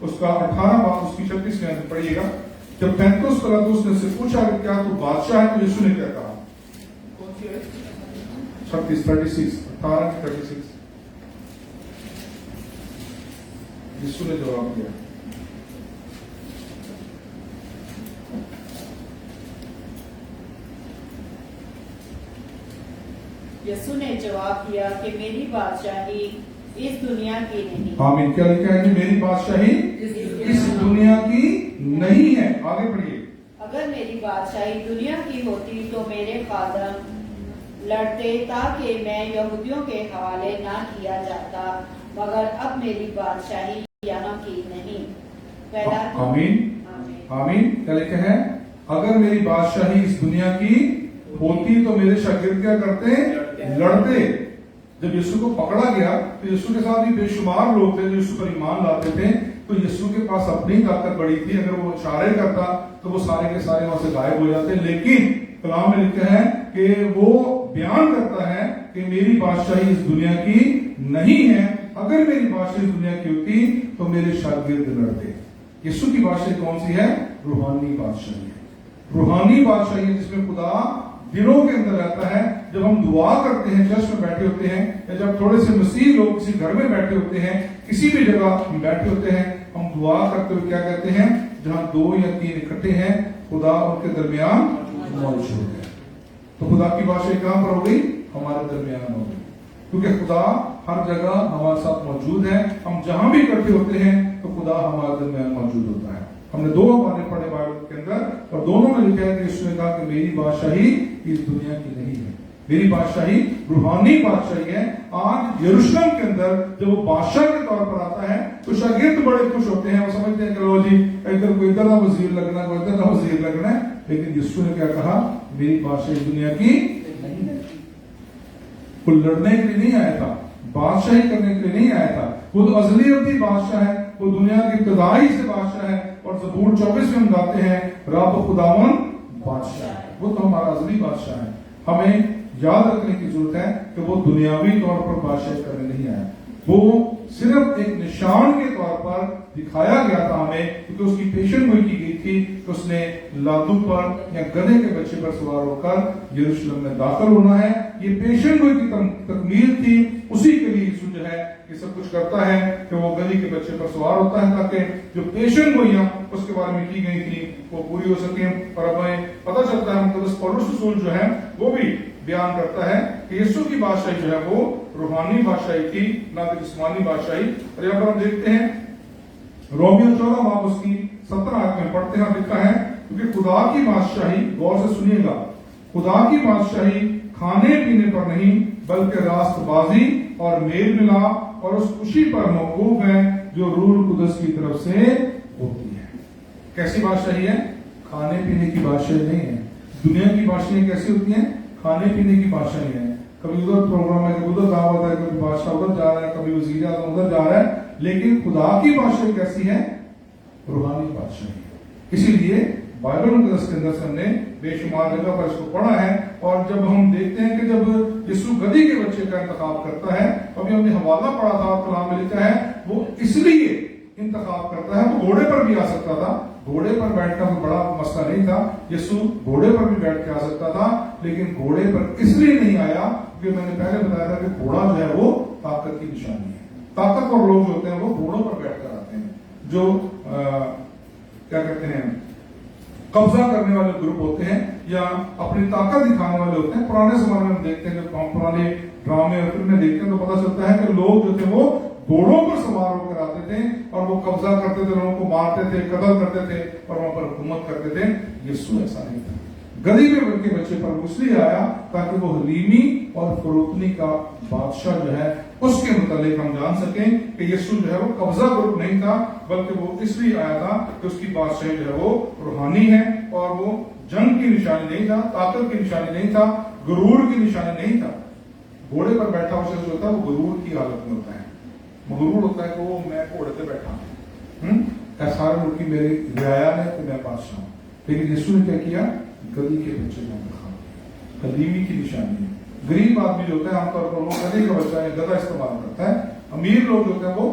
اس کا 18 باب اس کی 36 میں پڑھیے گا. جب پینتوس پلاطس نے سے پوچھا کہ کیا تو بادشاہ ہے تو یسوع نے کیا کہا؟ 36 18 کی 36 یسوع نے جواب دیا. یسوع نے جواب دیا کہ میری بادشاہی اس دنیا کی نہیں. آمین. کیا لکھا ہے کہ میری بادشاہی اس دنیا کی نہیں ہے. آگے پڑھیے. اگر میری بادشاہی دنیا کی ہوتی تو میرے خادم لڑتے تاکہ میں یہودیوں کے حوالے نہ کیا جاتا، مگر اب میری بادشاہی یہاں کی نہیں. آمین. آمین. کیا لکھا ہے؟ اگر میری بادشاہی اس دنیا کی ہوتی تو میرے شاگرد کیا کرتے؟ لڑتے. جب یسوع کو پکڑا گیا تو یسوع کے ساتھ بھی بے شمار لوگ تھے جو یسوع پر ایمان لاتے تھے. تو یسوع کے پاس اپنی طاقت بڑی تھی. اگر وہ اشارے کرتا تو وہ سارے کے سارے وہاں سے غائب ہو جاتے. لیکن کلام میں لکھا ہے کہ وہ بیان کرتا ہے کہ میری بادشاہی اس دنیا کی نہیں ہے. اگر میری بادشاہی اس دنیا کی ہوتی تو میرے شاگرد لڑتے. یسوع کی بادشاہی کون سی ہے؟ روحانی بادشاہی ہے. روحانی بادشاہی ہے جس میں خدا دلوں کے اندر رہتا ہے. جب ہم دعا کرتے ہیں، چرچ میں بیٹھے ہوتے ہیں، یا جب تھوڑے سے مسیح لوگ کسی گھر میں بیٹھے ہوتے ہیں، کسی بھی جگہ ہم بیٹھے ہوتے ہیں، ہم دعا کرتے ہوئے کیا کہتے ہیں؟ جہاں 2 یا 3 اکٹھے ہیں خدا ان کے درمیان موجود ہے. تو خدا کی بادشاہی کہاں پر ہو گئی؟ ہمارے درمیان ہو گئی. کیونکہ خدا ہر جگہ ہمارے ساتھ موجود ہے. ہم جہاں بھی اکٹھے ہوتے ہیں تو خدا ہمارے درمیان موجود ہوتا ہے. ہم نے 2 باتیں پڑھے بائبل کے اندر اور دونوں میں لکھا ہے کہ یسوع نے کہا کہ میری بادشاہی اس دنیا کی نہیں ہے. میری بادشاہی روحانی بادشاہی ہے. آج یروشلم کے اندر جب وہ بادشاہ کے طور پر آتا ہے تو شاگرد بڑے خوش ہوتے ہیں. وہ سمجھتے ہیں کہ لو جی ادھر کوئی ادھر نہ وزیر لگنا، کوئی ادھر نہ وزیر لگنا ہے. لیکن یسوع نے کیا کہا؟ میری بادشاہی اس دنیا کی نہیں ہے. وہ لڑنے کے لیے نہیں آیا تھا، بادشاہی کرنے کے لیے نہیں آیا تھا. وہ تو ازلی ابدی بادشاہ ہے. وہ دنیا کی ابتدائی سے بادشاہ ہے. اور زبور 24 میں ہم گاتے ہیں رب خداون بادشاہ ہے. وہ تو ہمارا ازلی بادشاہ ہے. ہمیں یاد رکھنے کی ضرورت ہے کہ وہ دنیاوی طور پر بادشاہی کرنے نہیں آیا. وہ صرف ایک نشان کے طور پر دکھایا گیا تھا ہمیں، کیونکہ اس کی پیشن گوئی کی گئی تھی کہ اس نے لادو پر یا گدھے کے بچے پر سوار ہو کر یروشلم میں داخل ہونا ہے. یہ پیشن گوئی کی تکمیل تھی. اسی کے لیے یسوع جو ہے یہ سب کچھ کرتا ہے کہ وہ گدھے کے بچے پر سوار ہوتا ہے تاکہ جو پیشن گوئیاں اس کے بارے میں کی گئی تھی وہ پوری ہو سکیں. اور اب ہمیں پتہ چلتا ہے مقدس پولس رسول جو ہے وہ بھی بیان کرتا ہے کہ یسوع کی بادشاہی جو ہے وہ روحانی بادشاہی تھی، نہ کہ جسمانی بادشاہی. اور یہاں پر ہم دیکھتے ہیں رومیو 14 باب اس کی 17 آیت میں پڑھتے ہیں، لکھا ہے کیونکہ خدا کی بادشاہی، غور سے سنیے گا، خدا کی بادشاہی کھانے پینے پر نہیں بلکہ راست بازی اور میل ملاپ اور اس خوشی پر موقوف ہے جو روح القدس کی طرف سے ہوتی ہے. کیسی بادشاہی ہے؟ کھانے پینے کی بادشاہی نہیں ہے. دنیا کی بادشاہی کیسی ہوتی ہیں؟ کھانے پینے کی بادشاہی ہے. کبھی ادھر پروگرام ہے، کبھی ادھر دعوت ہے، کبھی بادشاہ ادھر جا رہا ہے، کبھی وزیر اعظم ادھر جا رہا ہے. لیکن خدا کی بادشاہی کیسی ہے؟ روحانی بادشاہی. اسی لیے بائبل مقدس کے اندر سے ہم نے بے شمار جگہ پر اس کو پڑھا ہے. اور جب ہم دیکھتے ہیں کہ جب یسوع گدھی کے بچے کا انتخاب کرتا ہے، ابھی ہم نے حوالہ پڑھا تھا کلام میں لکھا ہے وہ اس لیے انتخاب کرتا ہے. وہ گھوڑے پر بھی آ سکتا تھا، گھوڑے پر بیٹھنا کوئی بڑا مسئلہ نہیں تھا. یسوع گھوڑے پر بھی بیٹھ کے آ سکتا تھا، لیکن گھوڑے پر اس لیے نہیں آیا کیونکہ میں نے پہلے بتایا تھا کہ گھوڑا جو ہے وہ طاقت کی نشانی ہے. طاقتور لوگ جو ہوتے ہیں وہ گھوڑوں پر بیٹھ کر آتے ہیں. جو کیا کہتے ہیں قبضہ کرنے والے گروپ ہوتے ہیں یا اپنی طاقت دکھانے والے ہوتے ہیں. پرانے زمانے میں ہم دیکھتے ہیں، جب ہم پرانے ڈرامے اور فلمیں دیکھتے ہیں تو پتہ چلتا ہے کہ لوگ جو تھے وہ گھوڑوں پر سوار ہو کر آتے تھے اور وہ قبضہ کرتے تھے، لوگوں کو مارتے تھے، قتل کرتے تھے اور وہاں پر حکومت کرتے تھے. یسوع ایسا نہیں تھا. گدھی کے بچے پر اس لیے آیا تاکہ وہ حلیمی اور فروتنی کا بادشاہ جو ہے اس کے متعلق ہم جان سکیں کہ یسوع جو ہے وہ قبضہ گروپ نہیں تھا، بلکہ وہ اس لیے آیا تھا کہ اس کی بادشاہی جو ہے وہ روحانی ہے اور وہ جنگ کی نشانی نہیں تھا، طاقت کی نشانی نہیں تھا، غرور کی نشانی نہیں تھا. گھوڑے پر بیٹھا ہوا شخص جو ہوتا ہے وہ غرور کی حالت میں ہوتا ہے. مغرور ہوتا ہے کہ وہ میں گھوڑے پہ بیٹھا ہوں، سارے ملک کی میری رعایا ہے تو میں بادشاہ ہوں. لیکن یسوع نے کیا کیا؟ گدھی کے بچے کا انتخاب. حلیمی کی نشانی ہے. غریب آدمی جو ہوتا ہے عام طور پر وہ گدھے کا بچہ یا گدھا استعمال کرتا ہے. امیر لوگ جو ہوتے ہیں وہ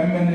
MNA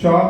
4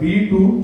B2